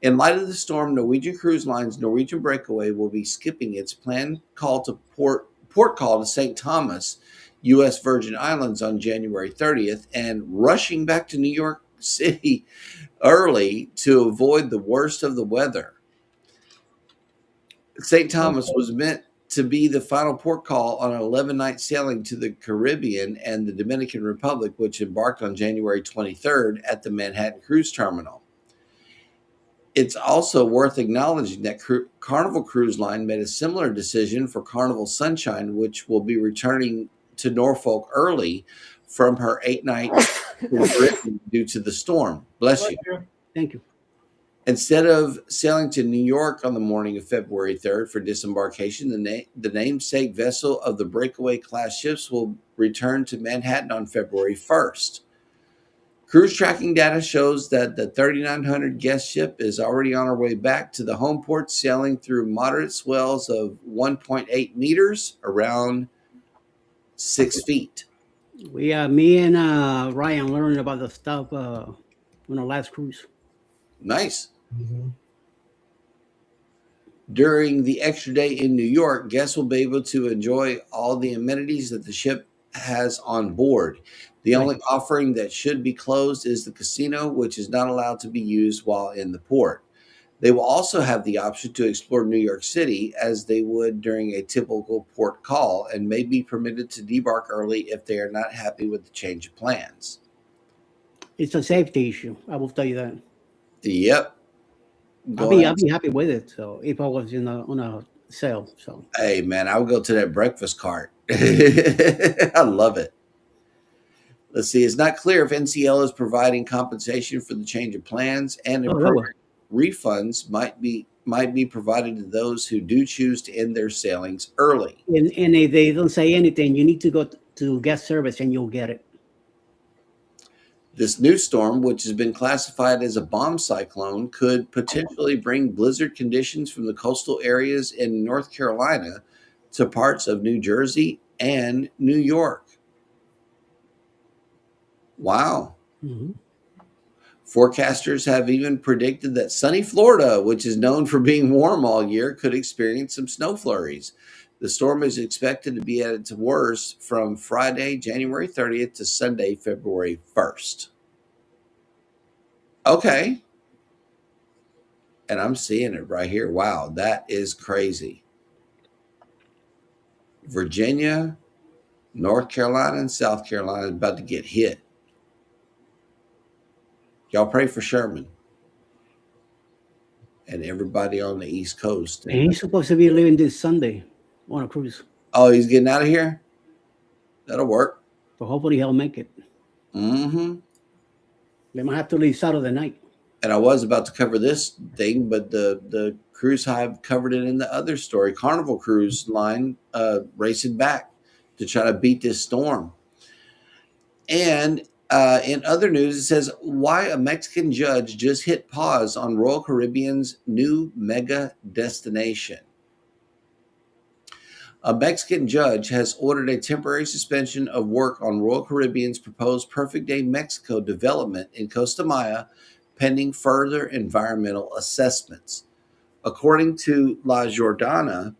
In light of the storm, Norwegian Cruise Line's Norwegian Breakaway will be skipping its planned call to port call to St. Thomas, U.S. Virgin Islands on January 30th and rushing back to New York City early to avoid the worst of the weather. St. Thomas was meant to be the final port call on an 11-night sailing to the Caribbean and the Dominican Republic, which embarked on January 23rd at the Manhattan Cruise Terminal. It's also worth acknowledging that Carnival Cruise Line made a similar decision for Carnival Sunshine, which will be returning to Norfolk early from her 8-night due to the storm. Bless you. Thank you. Instead of sailing to New York on the morning of February 3rd for disembarkation, the namesake vessel of the Breakaway class ships will return to Manhattan on February 1st. Cruise tracking data shows that the 3,900 guest ship is already on her way back to the home port, sailing through moderate swells of 1.8 meters, around 6 feet. Me and Ryan learned about the stuff on our last cruise. Nice. During the extra day in New York, guests will be able to enjoy all the amenities that the ship has on board. The only offering that should be closed is the casino, which is not allowed to be used while in the port. They will also have the option to explore New York City as they would during a typical port call and may be permitted to debark early if they are not happy with the change of plans. It's a safety issue. I will tell you that. Yep. I'll be happy with it. So if I was on a sale, so hey man, I would go to that breakfast cart. I love it. Let's see. It's not clear if NCL is providing compensation for the change of plans, and refunds might be provided to those who do choose to end their sailings early. And if they don't say anything, you need to go to guest service and you'll get it. This new storm, which has been classified as a bomb cyclone, could potentially bring blizzard conditions from the coastal areas in North Carolina to parts of New Jersey and New York. Wow. Mm-hmm. Forecasters have even predicted that sunny Florida, which is known for being warm all year, could experience some snow flurries. The storm is expected to be at its worst from Friday, January 30th to Sunday, February 1st. Okay. And I'm seeing it right here. Wow, that is crazy. Virginia, North Carolina, and South Carolina is about to get hit. Y'all pray for Sherman and everybody on the East Coast. And he's supposed to be leaving this Sunday on a cruise. Oh, he's getting out of here? That'll work. So hopefully he'll make it. Mm-hmm. They might have to leave Saturday night. And I was about to cover this thing, but the Cruise Hive covered it in the other story. Carnival Cruise Line racing back to try to beat this storm. And in other news, it says, why a Mexican judge just hit pause on Royal Caribbean's new mega destination. A Mexican judge has ordered a temporary suspension of work on Royal Caribbean's proposed Perfect Day Mexico development in Costa Maya, pending further environmental assessments. According to La Jornada,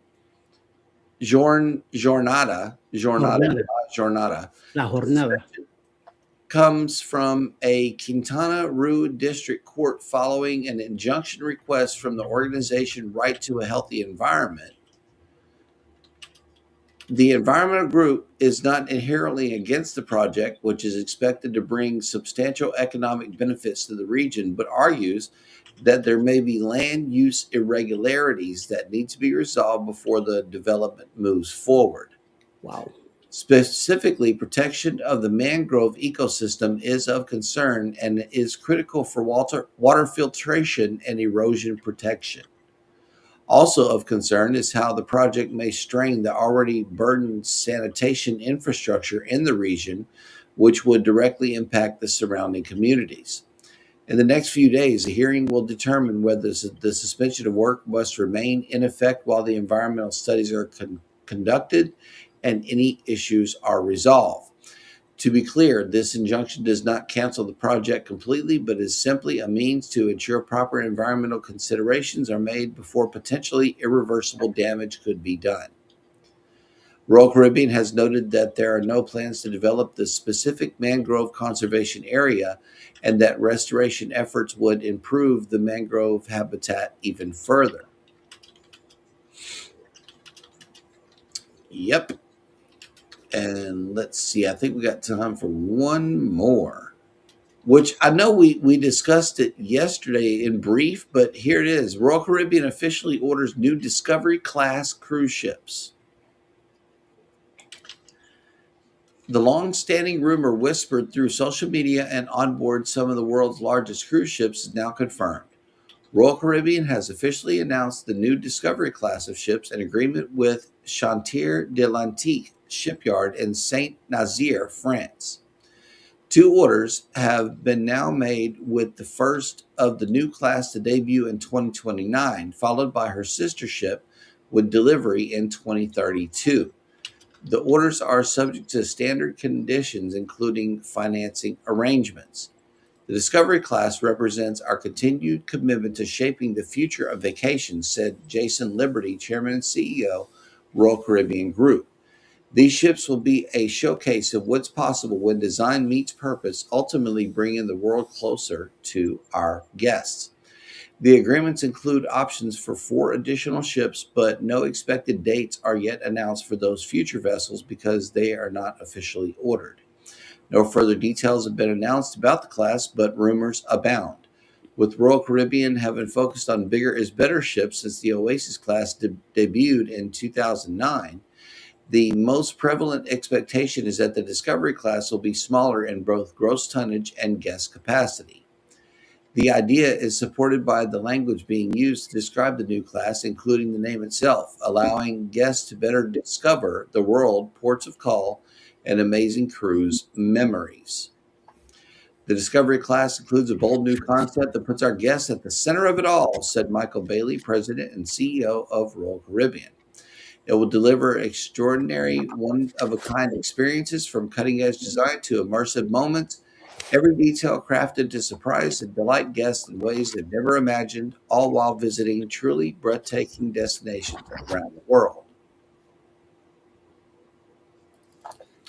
comes from a Quintana Roo district court following an injunction request from the organization Right to a Healthy Environment. The environmental group is not inherently against the project, which is expected to bring substantial economic benefits to the region, but argues that there may be land use irregularities that need to be resolved before the development moves forward. Wow. Specifically, protection of the mangrove ecosystem is of concern and is critical for water filtration and erosion protection. Also of concern is how the project may strain the already burdened sanitation infrastructure in the region, which would directly impact the surrounding communities. In the next few days, the hearing will determine whether the suspension of work must remain in effect while the environmental studies are conducted and any issues are resolved. To be clear, this injunction does not cancel the project completely, but is simply a means to ensure proper environmental considerations are made before potentially irreversible damage could be done. Royal Caribbean has noted that there are no plans to develop the specific mangrove conservation area and that restoration efforts would improve the mangrove habitat even further. Yep. And let's see, I think we got time for one more, which I know we discussed it yesterday in brief, but here it is. Royal Caribbean officially orders new Discovery class cruise ships. The long-standing rumor whispered through social media and onboard some of the world's largest cruise ships is now confirmed. Royal Caribbean has officially announced the new Discovery class of ships in agreement with Chantier de l'Antique shipyard in Saint-Nazaire, France. 2 orders have been now made, with the first of the new class to debut in 2029, followed by her sister ship with delivery in 2032. The orders are subject to standard conditions, including financing arrangements. The Discovery class represents our continued commitment to shaping the future of vacations, said Jason Liberty, Chairman and CEO, Royal Caribbean Group. These ships will be a showcase of what's possible when design meets purpose, ultimately bringing the world closer to our guests. The agreements include options for 4 additional ships, but no expected dates are yet announced for those future vessels because they are not officially ordered. No further details have been announced about the class, but rumors abound. With Royal Caribbean having focused on bigger is better ships since the Oasis class debuted in 2009, the most prevalent expectation is that the Discovery class will be smaller in both gross tonnage and guest capacity. The idea is supported by the language being used to describe the new class, including the name itself, allowing guests to better discover the world, ports of call, and amazing cruise memories. The Discovery class includes a bold new concept that puts our guests at the center of it all, said Michael Bailey, President and CEO of Royal Caribbean. It will deliver extraordinary, one-of-a-kind experiences, from cutting-edge design to immersive moments, every detail crafted to surprise and delight guests in ways they've never imagined, all while visiting truly breathtaking destinations around the world.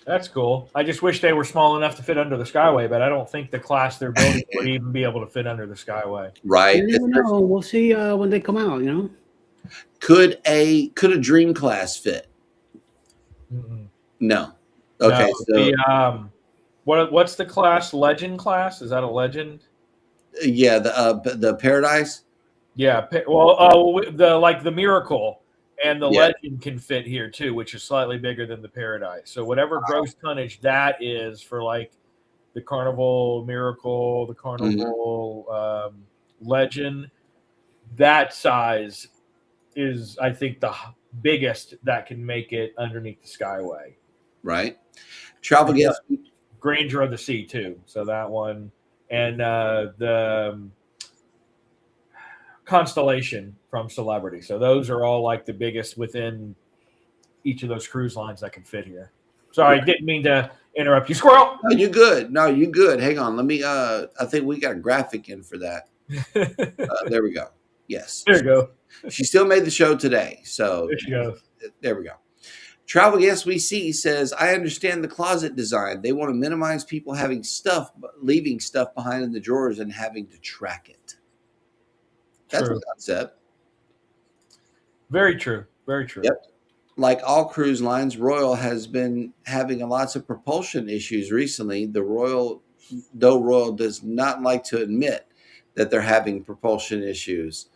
That's cool. I just wish they were small enough to fit under the Skyway, but I don't think the class they're building would even be able to fit under the Skyway. Right. You never know. We'll see when they come out, you know. Could a Dream class fit? Mm-mm. No. Okay. No, So what's the class? Legend class? Is that a Legend? yeah, the Paradise. Yeah. Well, the Miracle and the Yeah. Legend can fit here too, which is slightly bigger than the Paradise. So whatever gross tonnage that is for, like, the Carnival Miracle, the Carnival Legend, that size is, I think, the biggest that can make it underneath the Skyway. Right. Travel guest. Grandeur of the Sea too. So that one, and the Constellation from Celebrity. So those are all like the biggest within each of those cruise lines that can fit here. Sorry, I didn't mean to interrupt you, Squirrel. No, you good. No, you good. Hang on. Let me. I think we got a graphic in for that. There we go. Yes. There you go. She still made the show today. So There she goes. there we go. Travel Guest We See says, I understand the closet design. They want to minimize people leaving stuff behind in the drawers and having to track it. That's True. a concept. Very true. Very true. Yep. Like all cruise lines, Royal has been having lots of propulsion issues recently. Royal does not like to admit that they're having propulsion issues.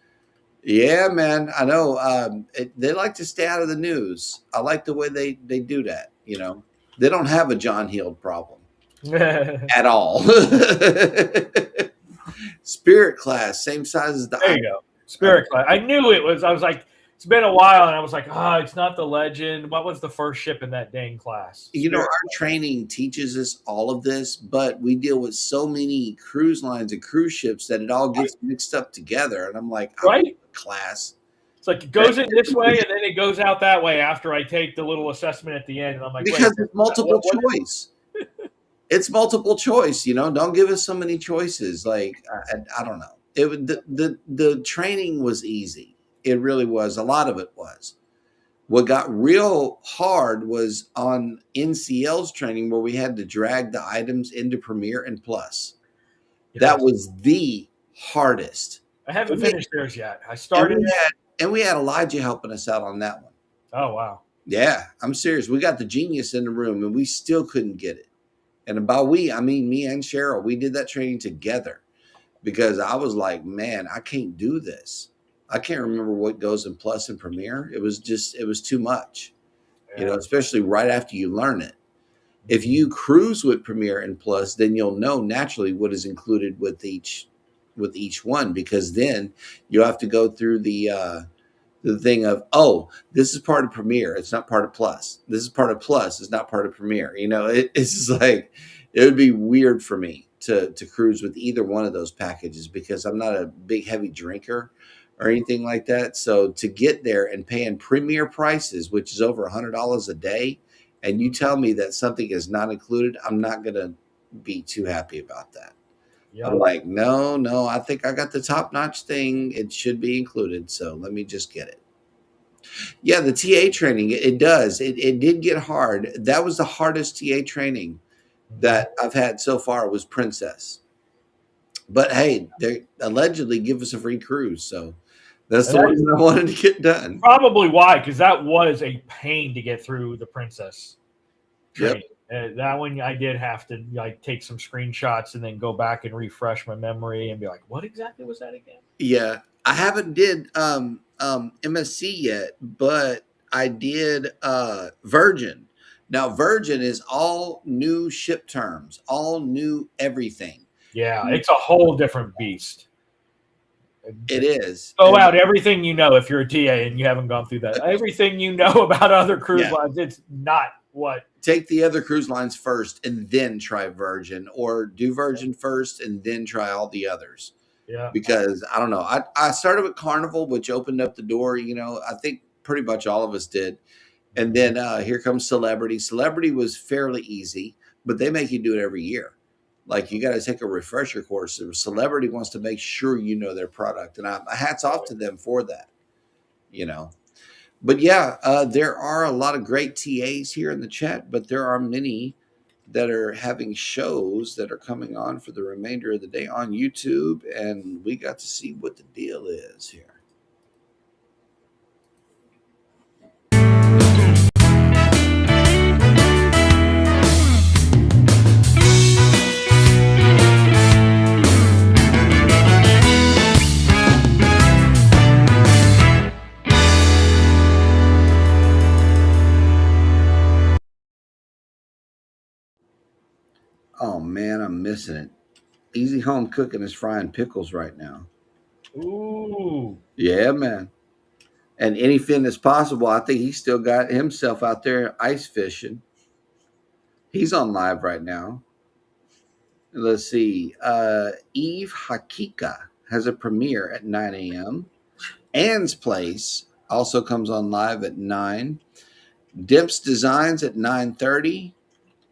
Yeah, man, I know. They like to stay out of the news. I like the way they do that. You know, they don't have a John Heald problem at all. Spirit class, same size as the. There you go. Spirit class. I knew it was. I was like, it's been a while, and I was like, it's not the Legend. What was the first ship in that dang class? You know, our training teaches us all of this, but we deal with so many cruise lines and cruise ships that it all gets mixed up together. And I'm like, right? Class. It's like it goes in this way, and then it goes out that way after I take the little assessment at the end. And I'm like, because it's multiple choice. It's multiple choice, don't give us so many choices. Like, I don't know. The training was easy. It really was. A lot of it was. What got real hard was on NCL's training, where we had to drag the items into Premiere and Plus. That Yes. was the hardest. I haven't And we, finished theirs yet. I and started we it. had and we had Elijah helping us out on that one. Oh wow. Yeah, I'm serious. We got the genius in the room, and we still couldn't get it. And by we, I mean me and Cheryl. We did that training together because I was like, man, I can't do this. I can't remember what goes in Plus and Premiere. It was too much, Yeah. especially right after you learn it. If you cruise with Premiere and Plus, then you'll know naturally what is included with each one, because then you have to go through the thing of, oh, this is part of Premiere, it's not part of Plus. This is part of Plus, it's not part of Premiere. It's just like, it would be weird for me to cruise with either one of those packages, because I'm not a big heavy drinker or anything like that. So to get there and paying Premiere prices, which is over $100 a day, and you tell me that something is not included, I'm not gonna be too happy about that. Yep. I'm like, no, I think I got the top-notch thing. It should be included, so let me just get it. Yeah, the TA training, it does. It did get hard. That was the hardest TA training that I've had so far, was Princess. But hey, they allegedly give us a free cruise, so that's the reason I wanted to get done. Probably why, because that was a pain to get through the Princess training. That one I did have to take some screenshots and then go back and refresh my memory and be like, what exactly was that again? Yeah, I haven't did MSC yet, but I did Virgin. Now Virgin is all new ship terms, all new everything. Yeah, it's a whole different beast. It is. Go out everything you know if you're a TA and you haven't gone through that. Everything you know about other cruise lines, it's not what. Take the other cruise lines first and then try Virgin, or do Virgin first and then try all the others. Yeah. Because I don't know. I started with Carnival, which opened up the door. I think pretty much all of us did. And then here comes Celebrity. Celebrity was fairly easy, but they make you do it every year. Like, you got to take a refresher course. Celebrity wants to make sure you know their product, and hats off to them for that. But yeah, there are a lot of great TAs here in the chat, but there are many that are having shows that are coming on for the remainder of the day on YouTube, and we got to see what the deal is here. Oh man, I'm missing it. Easy Home Cooking is frying pickles right now. Ooh. Yeah, man. And anything that's possible, I think he's still got himself out there ice fishing. He's on live right now. Let's see. Eve Hakika has a premiere at 9 a.m. Ann's Place also comes on live at 9. Dimps Designs at 9:30.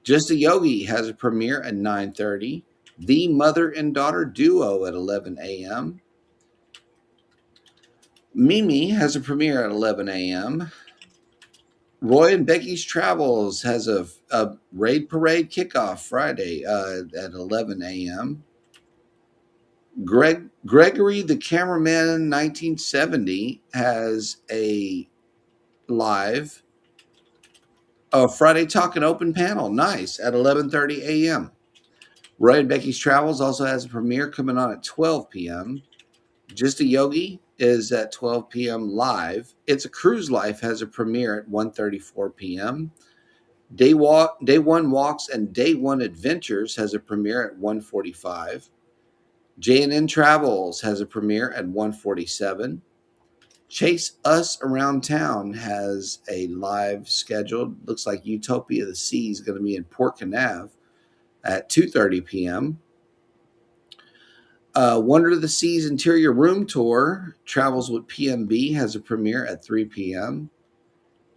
Just a Yogi has a premiere at 9:30. The Mother and Daughter Duo at 11 a.m. Mimi has a premiere at 11 a.m. Roy and Becky's Travels has a Raid Parade kickoff Friday at 11 a.m. Gregory the Cameraman 1970 has a live Friday Talking Open panel. Nice, at 11:30 a.m. Roy and Becky's Travels also has a premiere coming on at 12 p.m. Just a Yogi is at 12 p.m. live. It's a Cruise Life has a premiere at 1:34 p.m. Day One Walks and Day One Adventures has a premiere at 1:45. J&N Travels has a premiere at 1:47. Chase Us Around Town has a live scheduled. Looks like Utopia of the Sea is going to be in Port Canaveral at 2:30 p.m. Wonder of the Seas Interior Room Tour Travels with PMB has a premiere at 3 p.m.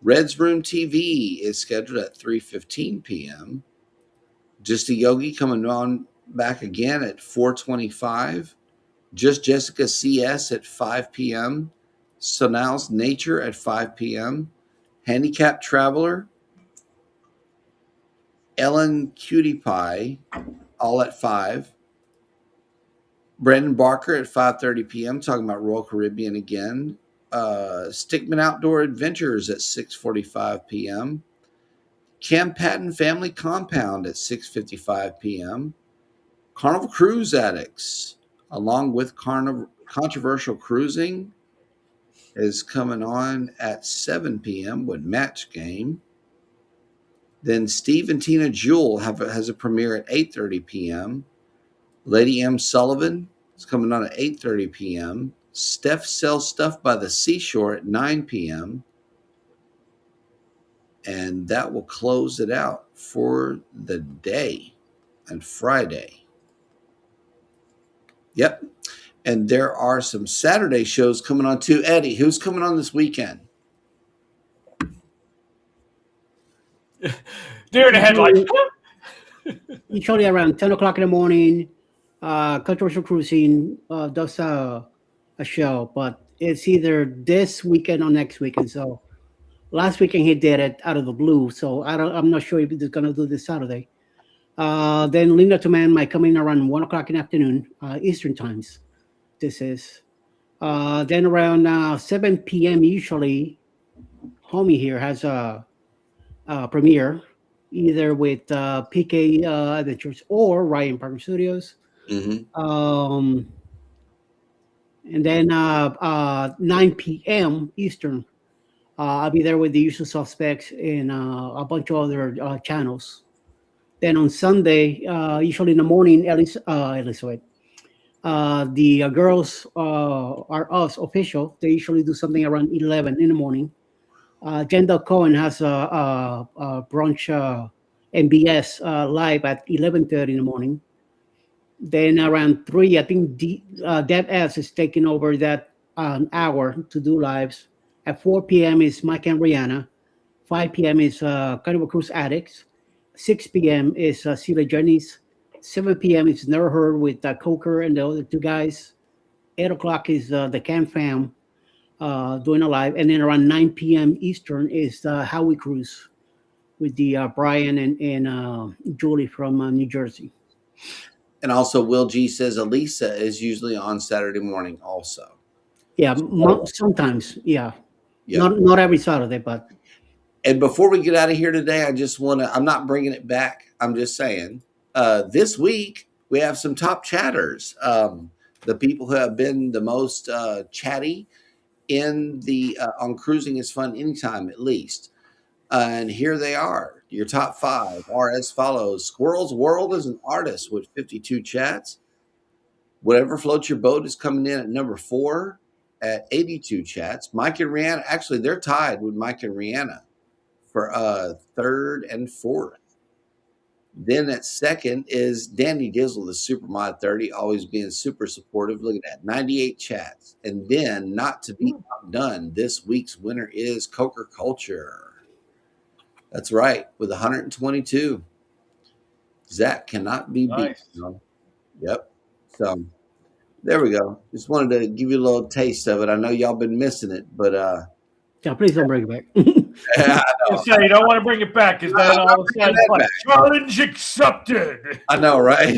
Red's Room TV is scheduled at 3:15 p.m. Just a Yogi coming on back again at 4:25. Just Jessica CS at 5 p.m. Sonal's Nature at 5 p.m. Handicapped Traveler, Ellen Cutie Pie, all at 5. Brandon Barker at 5:30 p.m. talking about Royal Caribbean again. Stickman Outdoor Adventures at 6:45 p.m. Cam Patton Family Compound at 6:55 p.m. Carnival Cruise Addicts, along with Controversial Cruising, is coming on at 7 p.m. with Match Game. Then Steve and Tina Jewell has a premiere at 8:30 p.m. Lady M. Sullivan is coming on at 8:30 p.m. Steph Sells Stuff by the Seashore at 9 p.m. And that will close it out for the day on Friday. Yep. And there are some Saturday shows coming on too. Eddie, who's coming on this weekend? Deer in the headlights. Usually around 10 o'clock in the morning, Controversial Cruising does a show, but it's either this weekend or next weekend. So last weekend he did it out of the blue. So I'm not sure if he's going to do this Saturday. Then Linda to Man might come in around 1 o'clock in the afternoon, Eastern times. This is. Then around 7 p.m. usually, Homie here has a premiere, either with PK Adventures or Ryan Parker Studios. Mm-hmm. And then 9 p.m. Eastern, I'll be there with the usual suspects and a bunch of other channels. Then on Sunday, usually in the morning, Elizabeth, the girls are us official. They usually do something around 11 in the morning. Jendel Cohen has a brunch MBS live at 11:30 in the morning. Then around 3, I think Deb S is taking over that hour to do lives. At 4 p.m. is Mike and Rihanna. 5 p.m. is Carnival Cruise Addicts. 6 p.m. is Sheila Journeys. 7 p.m. is Never Heard with Coker and the other two guys. 8 o'clock is the Cam Fam doing a live. And then around 9 p.m. Eastern is How We Cruise with the Brian and Julie from New Jersey. And also, Will G says Elisa is usually on Saturday morning also. Yeah, sometimes. Yeah. Yeah. Not every Saturday, but. And before we get out of here today, I just want to, I'm not bringing it back. I'm just saying, this week we have some top chatters. The people who have been the most chatty in the on Cruising is Fun Anytime, at least. And here they are. Your top 5 are as follows. Squirrel's World is an artist with 52 chats. Whatever Floats Your Boat is coming in at number 4 at 82 chats. Mike and Rihanna, actually, they're tied with Mike and Rihanna for 3rd and 4th. Then at 2nd is Danny Dizzle, the Supermod 30, always being super supportive. Look at that, 98 chats. And then, not to be outdone, this week's winner is Coker Culture. That's right, with 122. Zach cannot be beat. Nice. Yep. So there we go. Just wanted to give you a little taste of it. I know y'all been missing it, but yeah, please don't bring it back. yeah, So you don't want to bring it back because then all of a sudden it's like, challenge accepted. I know, right?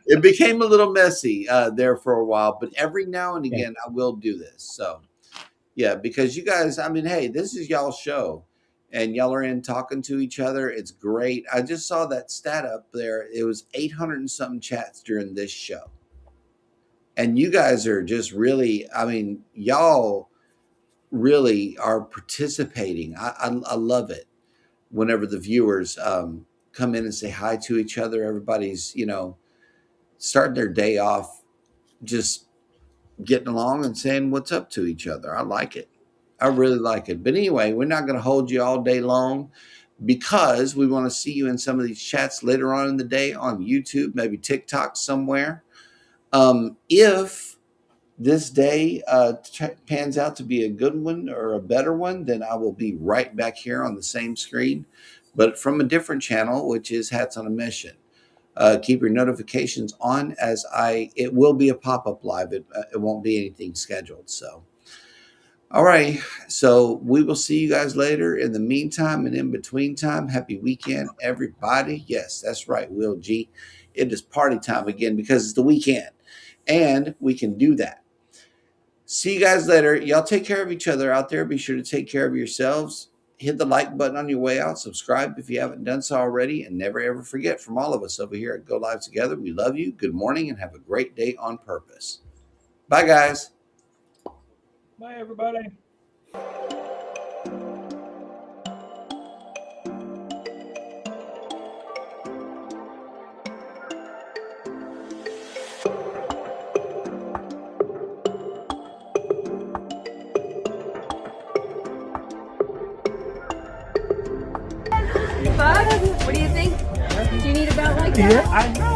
It became a little messy there for a while, but every now and again I will do this. So yeah, because you guys, I mean, hey, this is y'all's show. And y'all are in talking to each other. It's great. I just saw that stat up there. It was 800 and something chats during this show. And you guys are just really, I mean, y'all really are participating. I love it whenever the viewers come in and say hi to each other. Everybody's, starting their day off just getting along and saying what's up to each other. I like it. I really like it. But anyway, we're not going to hold you all day long because we want to see you in some of these chats later on in the day on YouTube, maybe TikTok somewhere. If this day pans out to be a good one or a better one, then I will be right back here on the same screen but from a different channel, which is Hats on a Mission. Keep your notifications on, as it will be a pop-up live. It won't be anything scheduled. So, all right. So we will see you guys later. In the meantime and in between time, happy weekend, everybody. Yes, that's right, Will G. It is party time again because it's the weekend, and we can do that. See you guys later. Y'all take care of each other out there. Be sure to take care of yourselves. Hit the like button on your way out. Subscribe if you haven't done so already. And never, ever forget, from all of us over here at Go Live Together, we love you. Good morning and have a great day on purpose. Bye, guys. Bye, everybody. Bud, what do you think? Do you need a belt like that? I know.